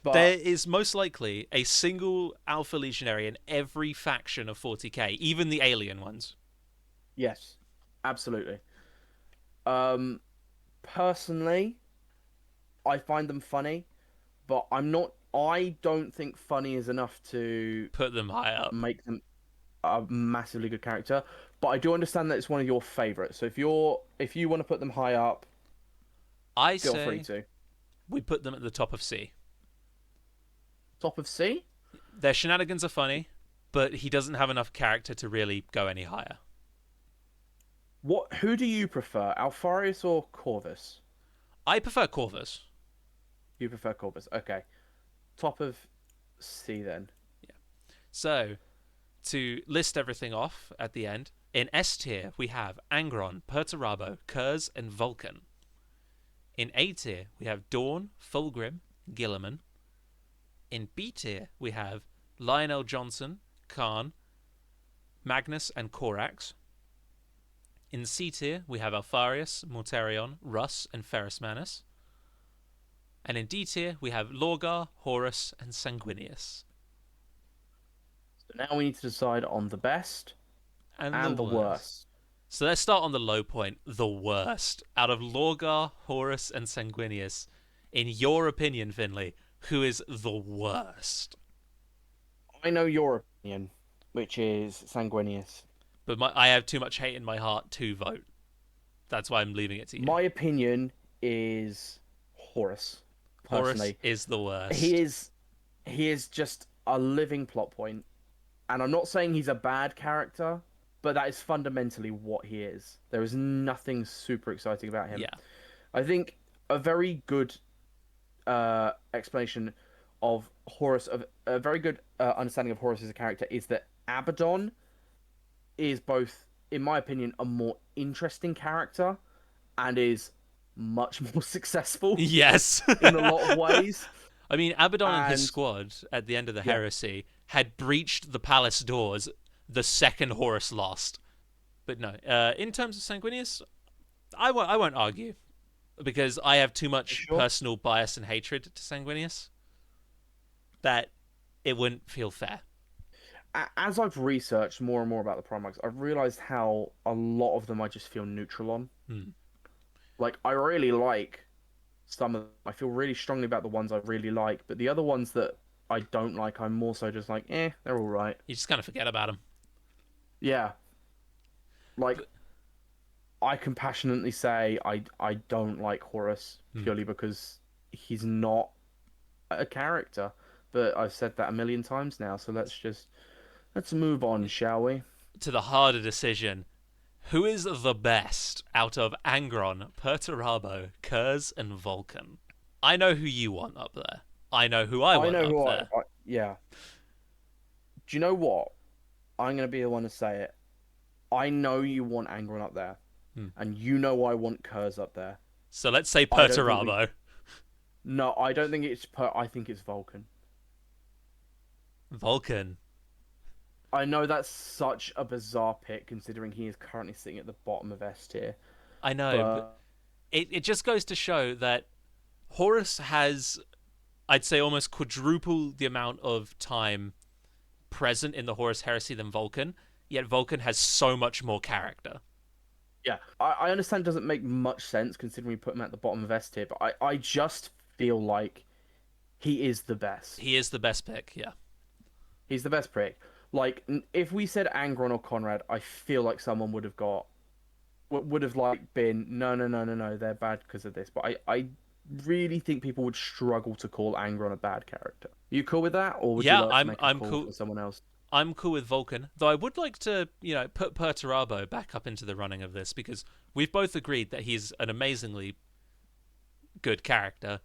But there is most likely a single Alpha Legionary in every faction of 40k, even the alien ones. Yes, absolutely. Personally, I find them funny, but I don't think funny is enough to put them high up, make them a massively good character. But I do understand that it's one of your favorites. So if you want to put them high up, feel free to. We put them at the top of C. Top of C? Their shenanigans are funny, but he doesn't have enough character to really go any higher. Who do you prefer, Alfarius or Corvus? I prefer Corvus. You prefer Corvus, okay. Top of C then. Yeah. So, to list everything off at the end, in S tier we have Angron, Perturabo, Kurz, and Vulcan. In A tier we have Dawn, Fulgrim, Gilliman. In B tier we have Lionel Johnson, Khan, Magnus, and Corax. In C tier we have Alfarius, Mortarion, Russ, and Ferrus Manus. And in D tier we have Lorgar, Horus, and Sanguinius. So now we need to decide on the best and the worst. So let's start on the low point, the worst. Out of Lorgar, Horus, and Sanguinius, in your opinion, Finley, who is the worst? I know your opinion, which is Sanguinius. But I have too much hate in my heart to vote. That's why I'm leaving it to you. My opinion is Horus. Personally. Horus is the worst. He is just a living plot point. And I'm not saying he's a bad character, but that is fundamentally what he is. There is nothing super exciting about him. Yeah. I think a very good explanation of Horus, of a very good understanding of Horus as a character, is that Abaddon is both, in my opinion, a more interesting character and is much more successful. Yes. In a lot of ways. I mean, Abaddon and his squad at the end of the Heresy had breached the palace doors the second Horus lost. But no, in terms of Sanguinius, I won't argue, because I have too much personal bias and hatred to Sanguinius that it wouldn't feel fair. as I've researched more and more about the Primarchs, I've realized how a lot of them I just feel neutral on. Hmm. Like, I really like some of them. I feel really strongly about the ones I really like, but the other ones that I don't like, I'm more so just like, they're all right. You just kind of forget about him. Yeah, like I can passionately say I don't like Horus Hmm. purely because he's not a character. But I've said that a million times now, so let's move on, shall we? To the harder decision. Who is the best out of Angron, Perturabo, Kurz, and Vulcan? I know who you want up there. I know who I I want know up who there. yeah. Do you know what? I'm gonna be the one to say it. I know you want Angron up there, Hmm. and you know I want Kurz up there. So let's say I don't think we. Perturabo. No, I don't think it's per. I think it's Vulcan. Vulcan. I know that's such a bizarre pick considering he is currently sitting at the bottom of S tier, I know, but but it just goes to show that Horus has, I'd say, almost quadruple the amount of time present in the Horus Heresy than Vulcan, yet Vulcan has so much more character. yeah, I understand it doesn't make much sense considering we put him at the bottom of S tier, but I just feel like he is the best. He is the best pick, yeah. He's the best pick. Like, if we said Angron or Conrad, I feel like someone would have like been no, they're bad because of this. But I really think people would struggle to call Angron a bad character. You cool with that, or would you Yeah, like to I'm make a I'm call cool. for someone else? I'm cool with Vulcan, though I would like to, put Perturabo back up into the running of this because we've both agreed that he's an amazingly good character,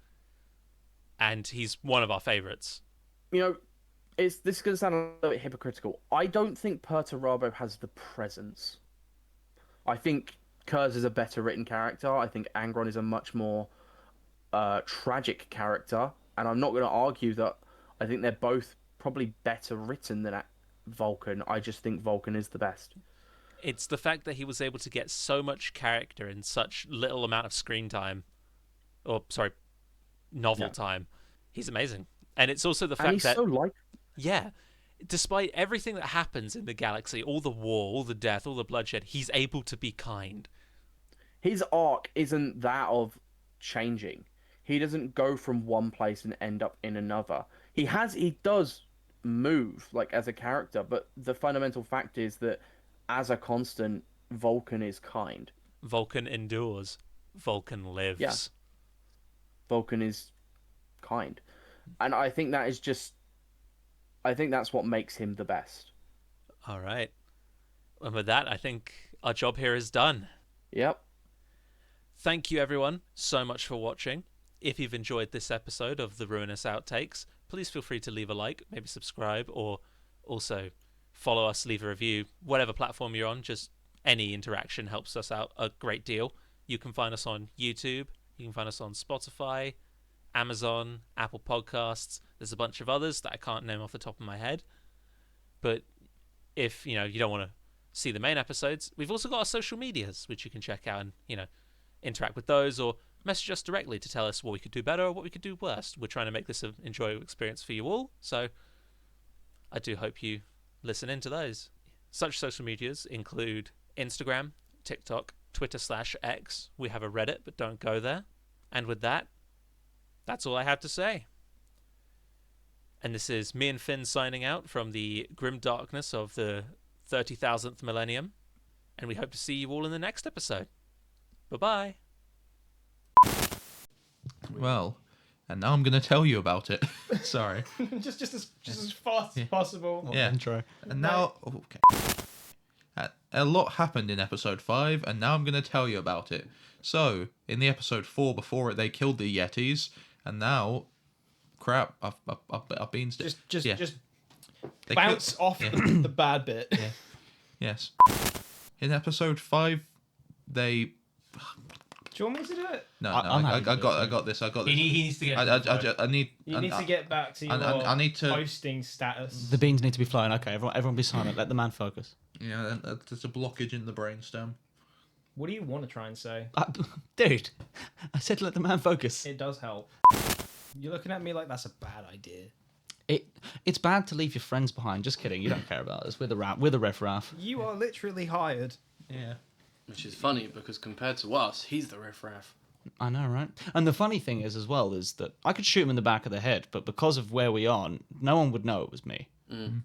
and he's one of our favorites. You know, this is gonna sound a little bit hypocritical. I don't think Perturabo has the presence. I think Kurz is a better written character. I think Angron is a much more tragic character, and I'm not going to argue that. I think they're both probably better written than Vulcan. I just think Vulcan is the best. It's the fact that he was able to get so much character in such little amount of screen time, or sorry, novel Yeah, time. He's amazing. And it's also the and fact he's that, so like. yeah, despite everything that happens in the galaxy, all the war, all the death, all the bloodshed, he's able to be kind. His arc isn't that of changing. He doesn't go from one place and end up in another. He does move like as a character, but the fundamental fact is that as a constant, Vulcan is kind. Vulcan endures. Vulcan Yeah, lives. Vulcan is kind. And I think that is just I think that's what makes him the best. All right. And with that, I think our job here is done. Yep. Thank you, everyone, so much for watching. If you've enjoyed this episode of the Ruinous Outtakes, please feel free to leave a like, maybe subscribe, or also follow us, leave a review, whatever platform you're on. Just any interaction helps us out a great deal. You can find us on YouTube. You can find us on Spotify, Amazon, Apple Podcasts. There's a bunch of others that I can't name off the top of my head. But if you don't want to see the main episodes, we've also got our social medias, which you can check out and interact with those, or message us directly to tell us what we could do better or what we could do worse. We're trying to make this an enjoyable experience for you all, so I do hope you listen into those. Such social medias include Instagram, TikTok, Twitter/X. We have a Reddit, but don't go there. And with that, that's all I have to say. And this is me and Finn signing out from the grim darkness of the 30,000th millennium, and we hope to see you all in the next episode. Bye-bye. Well, and now I'm going to tell you about it. Sorry. just as fast as possible. Yeah. Intro. And now, okay. A lot happened in episode 5, and now I'm going to tell you about it. So, in the episode 4 before it, they killed the Yetis, and now, crap, I've been... Just They bounce off the bad bit. Yeah. Yes. In episode 5, they... Do you want me to do it? No, I'm I happy to do it. got this. He needs to get. I need... You need to get back to your I need to... posting status. The beans need to be flowing. Okay, everyone be silent. Let the man focus. Yeah, there's a blockage in the brainstem. What do you want to try and say? Dude, I said let the man focus. It does help. You're looking at me like that's a bad idea. It's bad to leave your friends behind. Just kidding. You don't care about us. We're the riffraff. You are literally hired. Yeah. Which is funny because compared to us, he's the riffraff. I know, right? And the funny thing is, as well, is that I could shoot him in the back of the head, but because of where we are, no one would know it was me.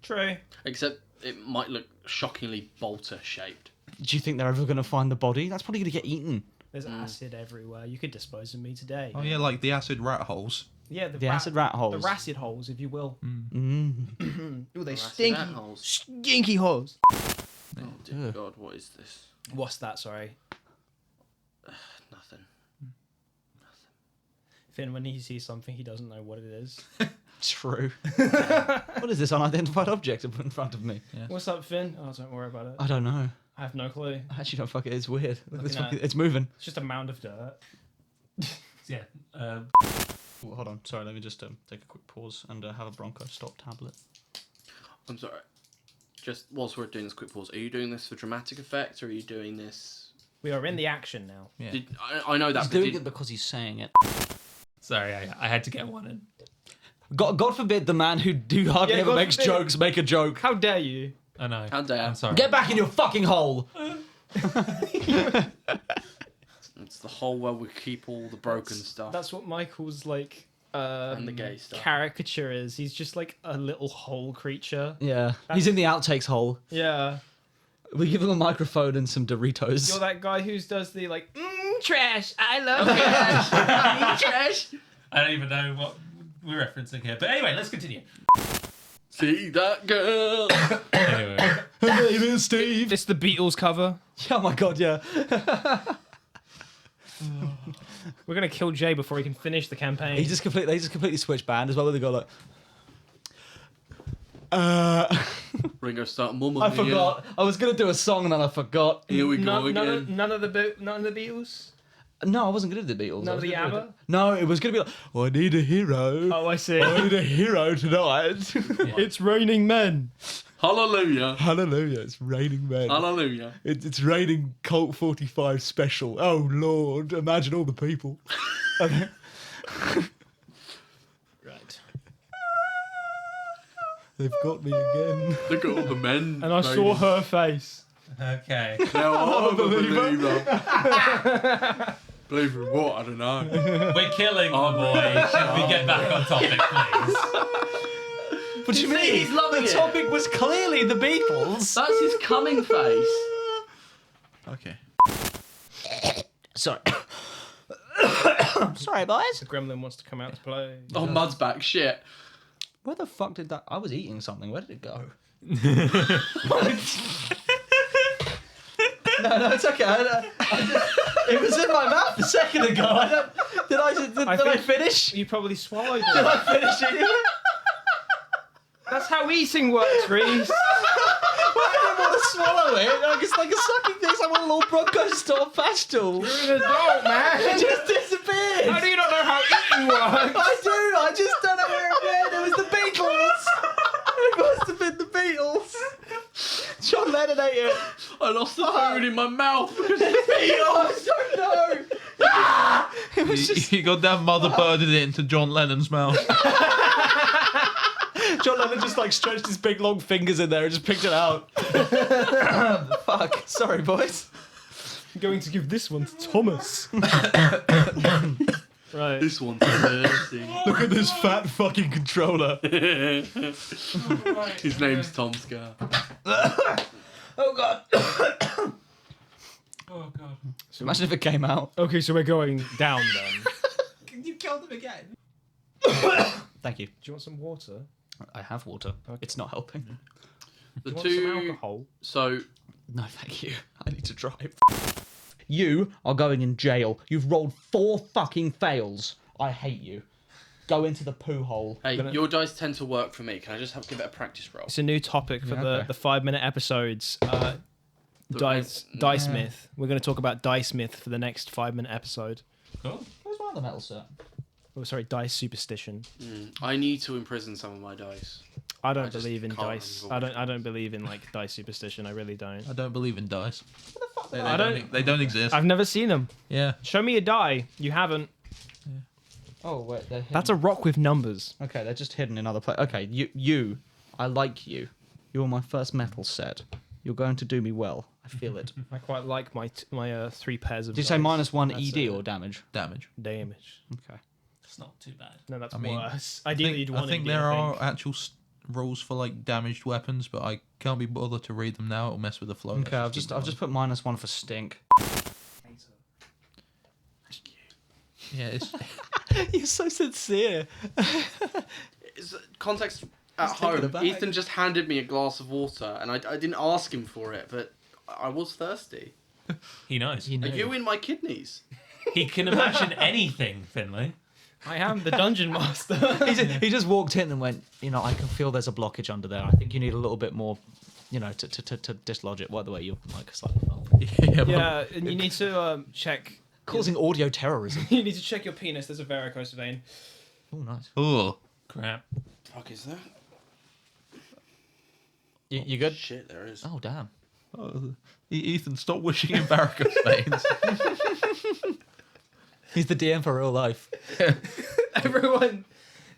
True. Except it might look shockingly bolter shaped. Do you think they're ever going to find the body? That's probably going to get eaten. There's acid everywhere. You could dispose of me today. Oh yeah, like the acid rat holes. Yeah, The acid rat holes. The racid holes, if you will. Mm. Ooh, they Racid stinky, rat holes. stinky holes. Oh dear God, what is this? What's that? Sorry, Nothing. Finn. When he sees something, he doesn't know what it is. True. What is this unidentified object in front of me? Yes. What's up, Finn? Oh, don't worry about it. I don't know. I have no clue. I actually don't fuck it. It's weird. Look, Looking at it. it's moving. It's just a mound of dirt. Yeah. Oh, hold on. Sorry, let me just take a quick pause and have a Bronco stop tablet. I'm sorry. Just whilst we're doing this quick pause, are you doing this for dramatic effect, or are you doing this? We are in the action now. Yeah. I know that. He's but doing it because he's saying it. Sorry, I had to get one in. God forbid the man who hardly Yeah, ever God makes forbid. jokes make a joke. How dare you? I know. How dare. I'm sorry. Get back in your fucking hole. It's the hole where we keep all the broken stuff. That's what Michael's like. And the gay stuff. Caricature is. He's just like a little hole creature. Yeah, he's in the outtakes hole. Yeah. We give him a microphone and some Doritos. You're that guy who does the like trash. I love trash. Trash. I don't even know what we're referencing here. But anyway, let's continue. See that girl? Anyway. Hey, there, Steve. It's the Beatles cover. Oh my god, yeah. We're gonna kill Jay before he can finish the campaign. They just completely switch band as well. They go like, Ringo Starr, Mumma I Mia. forgot. I was gonna do a song and then I forgot. Here we go none again. of the Beatles. No, I wasn't gonna do the Beatles. None of the ABBA. No, it was gonna be like, I need a hero. Oh, I see. I need a hero tonight. It's raining men. Hallelujah. Hallelujah! It's raining men. Hallelujah. It's raining Colt 45 special. Oh Lord! Imagine all the people. Right. They've got me again. Look at all the men. And I saw her face. Okay. Now I'm a believer. Believer in what? I don't know. We're killing the boy. Should we get back on topic, please? What do you mean? He's loving the it. topic was clearly the Beatles. That's his coming face. Okay. Sorry. Sorry, boys. The gremlin wants to come out to play. Oh, Mud's back. Shit. Where the fuck did that? I was eating something. Where did it go? No, it's okay. It was in my mouth a second ago. Did I finish? You probably swallowed Did it. I finish it? That's how eating works, Reese. I didn't want to swallow it. Like, it's like a sucking thing. It's like one little Bronco stop pastille. You're an adult, man. It just disappeared. How do you not know how eating works? I do. I just don't know where it went. It was the Beatles. It must have been the Beatles. John Lennon ate it. I lost the food in my mouth because of the Beatles. I don't know. It was just You got that mother birded it into John Lennon's mouth. John Lennon just like stretched his big long fingers in there and just picked it out. Fuck. Sorry, boys. I'm going to give this one to Thomas. Right. This one's thirsty. Look at this fat fucking controller. His name's Tom Scar. Oh god. Oh god. So imagine if it came out. Okay, so we're going down then. You killed him again. Thank you. Do you want some water? I have water. It's not helping. The Do you want some two. alcohol? So No, thank you. I need to drive. You are going in jail. You've rolled 4 fucking fails. I hate you. Go into the poo hole. hey, your dice tend to work for me. Can I just give it a practice roll? It's a new topic for okay. the 5-minute episodes. Dice Myth. We're going to talk about Dice Myth for the next 5-minute episode. Cool. Where's my other metal set? Oh, sorry, Dice Superstition. I need to imprison some of my dice. I don't just believe in can't dice. remember which I don't believe in like dice superstition. I really don't. I don't believe in dice. I don't- They don't exist. I've never seen them. Yeah. Show me a die. You haven't. Oh wait, they're hidden. That's a rock with numbers. Okay, they're just hidden in other places. Okay, you, I like you. You're my first metal set. You're going to do me well. I feel it. I quite like my 3 pairs of. Did you say dice. -1 That's ED or damage? Damage. damage? Okay. It's not too bad. No, that's I mean, worse. Ideally, you'd want I think ED, there I are think. actual rules for like damaged weapons, but I can't be bothered to read them now. It'll mess with the flow. Okay, I've just put -1 for stink. Yeah, it's You're so sincere. Context at He's taking it home. back. Ethan just handed me a glass of water, and I didn't ask him for it, but I was thirsty. He knows. Are you in my kidneys? He can imagine anything, Finley. I am the dungeon master. He just walked in and went, I can feel there's a blockage under there. I think you need a little bit more, to dislodge it. By the way, you're like slightly Yeah, and you need to check. causing audio terrorism. You need to check your penis. There's a varicose vein. Oh, nice. oh. Crap. Fuck is that? You good? Shit, there is. Oh, damn. Oh, Ethan, stop wishing in varicose veins. He's the DM for real life. Everyone.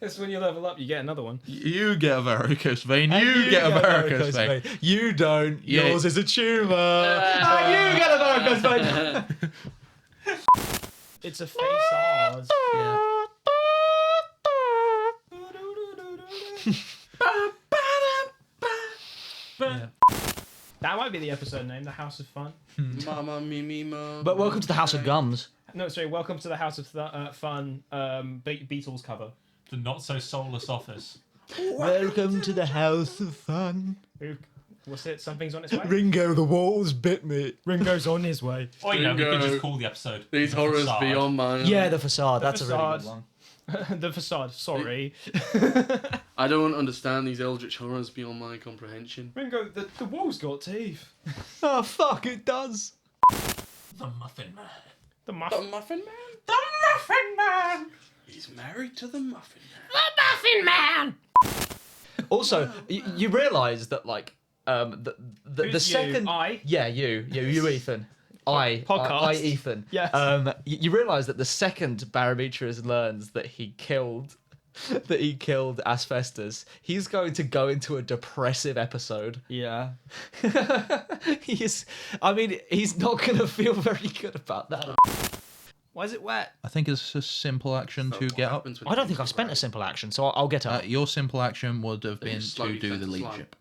That's when you level up. You get another one. You get a varicose vein. You get a varicose vein. You don't. Yeah. Yours is a tumor. You get a varicose vein. It's a facade. Yeah. That might be the episode name. The House of Fun. Mama mimi ma. But welcome to the House of Gums. No, sorry. Welcome to the House of Fun. Beatles cover. The not so soulless office. Welcome to the House of Fun. What's it? Something's on its way. Ringo, the walls bit me. Ringo's on his way. Or we could Bingo. just call the episode These The horrors Facade. beyond mine. Yeah, the facade. That's a really Facade. good one. The facade. Sorry. I don't understand these eldritch horrors beyond my comprehension. Ringo, the wall's got teeth. Oh, fuck, it does. The Muffin Man. The The muffin. Muffin Man? The Muffin Man! He's married to the Muffin Man. Also, you realise that, like, the Who's you? second... I? Yeah, you, Ethan. I, Podcast. Ethan. Yes. You realise that the second Barometrius learns that he killed Asbestos, he's going to go into a depressive episode. Yeah. He's not going to feel very good about that. Why is it wet? I think it's a simple action to get up. I don't think I've spent a simple action, so I'll get up. Your simple action would have Then you been slowly to do fence the the slime. leadership.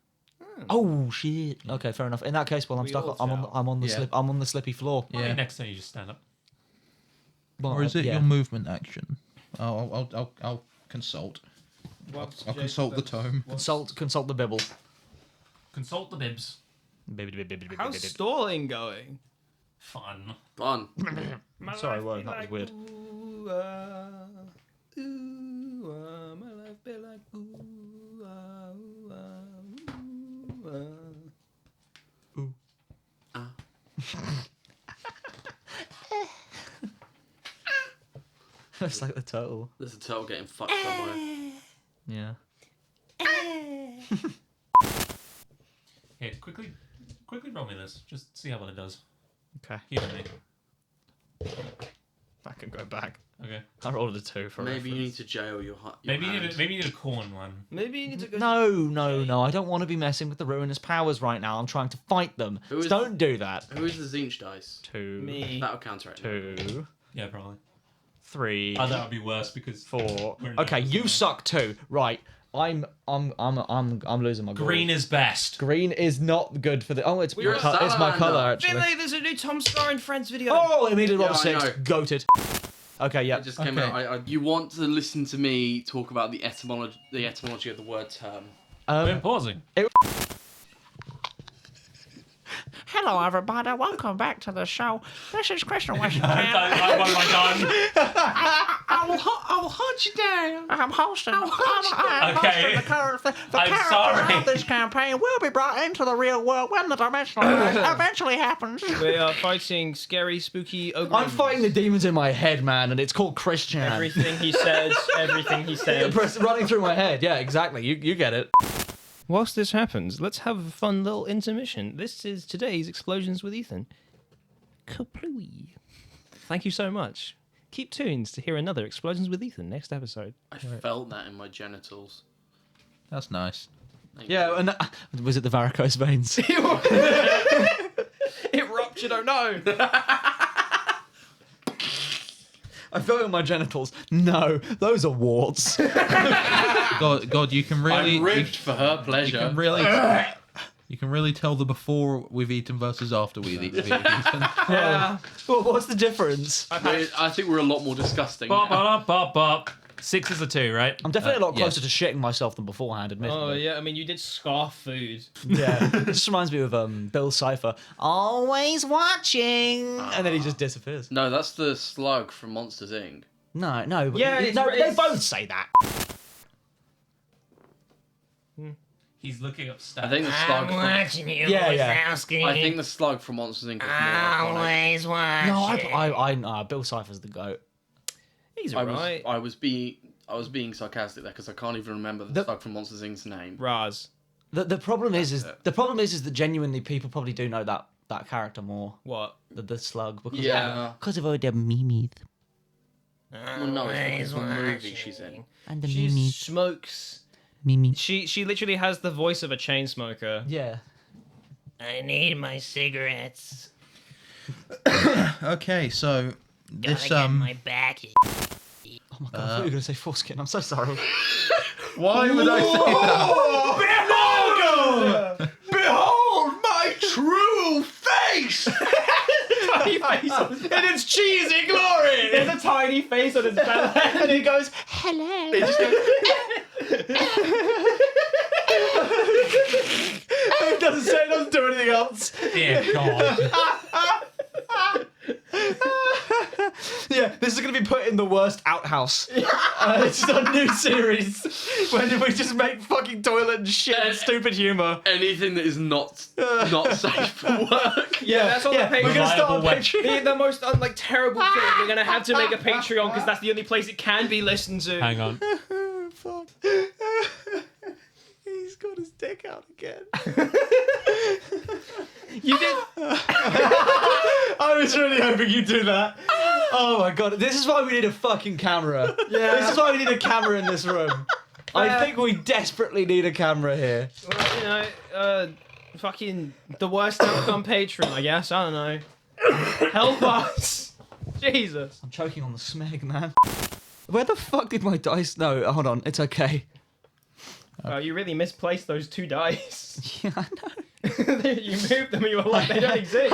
Oh shit. Okay, fair enough. In that case, well, I'm We stuck. all I'm fell. on the Yeah. I'm on the slippy floor. Maybe Yeah. next time you just stand up. Well, Or is it yeah. your movement action? I'll consult. What's I'll consult the tome. Consult the bibble. Consult the bibs. How's stalling going? Fun. Fun. Sorry, well, that was weird. Ooh, my life be like ooh, ooh, ooh, It's like the turtle. There's a turtle getting fucked somewhere. Yeah. Here, quickly roll me this. Just see how well it does. Okay. Heal me. I can go back. Okay. I rolled a 2 for Maybe you need reference. to jail your hand. Maybe you need a corn one. Maybe you need to go. No. I don't want to be messing with the ruinous powers right now. I'm trying to fight them. Who is- Don't do that. Who is the Zinch dice? 2. Me. That'll counteract. 2. Yeah, probably. 3. Oh, that would be worse because 4. We're in Okay, numbers you now. suck too. Right. I'm losing my green groove. is best. Green is not good for the. Oh, it's You're a it's my salamander. color actually. Finlay, there's a new Tom Star and Friends video. Oh, immediate roll Yeah, I 6. know. Goated. Okay, yeah. It just came Okay. out. You want to listen to me talk about the etymology of the word term. We're pausing. Hello, everybody. Welcome back to the show. This is Christian What Washington. have I done? I will hunt you down. I'm hosting. I'm Okay. hosting the character I'm sorry. of this campaign will be brought into the real world when the dimensional event eventually happens. We are fighting scary, spooky ogres. I'm fighting the demons in my head, man, and it's called Christian. Everything he says, everything he says. Running through my head. Yeah, exactly. You get it. Whilst this happens, let's have a fun little intermission. This is today's Explosions with Ethan. Kaplooey. Thank you so much. keep tuned to hear another Explosions with Ethan next episode. I felt that in my genitals. That's nice. Thank Yeah, you. and was it the varicose veins? It ruptured, oh no! I felt it in my genitals. No, those are warts. God, you can really, I'm ribbed for her pleasure. you can really tell the before we've eaten versus after we've eaten. Yeah. Well, what's the difference? I think we're a lot more disgusting. Bop, now. bop, bop, bop. 6 is a 2, right? I'm definitely a lot closer yes. to shitting myself than beforehand, admittedly. Oh yeah, I mean you did scarf food. Yeah. It just reminds me of Bill Cipher. Always watching. And then he just disappears. No, that's the slug from Monsters Inc. No. But Yeah, they it's- both say that. He's looking up stats. I think the slug. From, you, Yeah. I think the slug from Monsters Inc. is more iconic. watching. No, Bill Cipher's the goat. He's I alright. was being sarcastic there because I can't even remember the slug from Monsters Inc.'s name. Raz. The problem is that genuinely people probably do know that character more. What? The slug. Because Yeah. of all the memes. Well, no, it's because of the movie she's in. And the She smokes. Mimi. She literally has the voice of a chain smoker. Yeah. I need my cigarettes. Okay, so this back. Oh my god, I thought you were going to say foreskin. I'm so sorry. why would I say that? Behold my true face! Tiny face on his... and it's cheesy glory. There's a tiny face on his belly, and he goes, Hello. It doesn't say it doesn't do anything else. Dear God. Yeah, this is going to be put in the worst outhouse. It's just a new series when we just make fucking toilet and shit and stupid humour. Anything that is not safe for work. yeah, that's on the Patreon. We're going to start a Reliable Patreon. The most terrible thing. We're gonna have to make a Patreon because that's the only place it can be listened to. Hang on. Fuck. He's got his dick out again. You did. I was really hoping you'd do that. Oh my god, this is why we need a fucking camera. Yeah. This is why we need a camera in this room. I think we desperately need a camera here. Well, fucking the worst outcome Patreon, I guess. I don't know. Help us, Jesus. I'm choking on the smeg, man. Where the fuck did my dice? No, hold on, it's okay. Oh, you really misplaced those 2 dice. Yeah, I know. You moved them and you were like, they don't exist.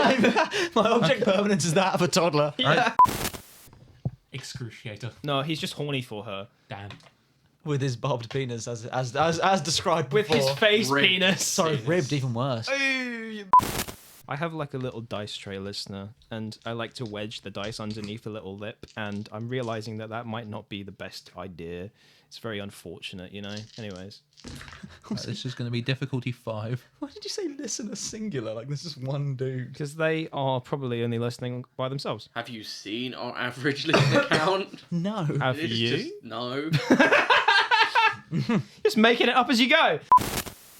My object permanence is that of a toddler. Yeah. Excruciator. No, he's just horny for her. Damn. With his barbed penis, as described With before. his face Ribbed. penis. Sorry, ribbed, even worse. I have like a little dice tray listener, and I like to wedge the dice underneath a little lip, and I'm realizing that might not be the best idea. It's very unfortunate, you know? Anyways. This is going to be difficulty 5. Why did you say listener singular? Like this is one dude. Because they are probably only listening by themselves. Have you seen our average listener count? No. Have It's you? just no. Just making it up as you go.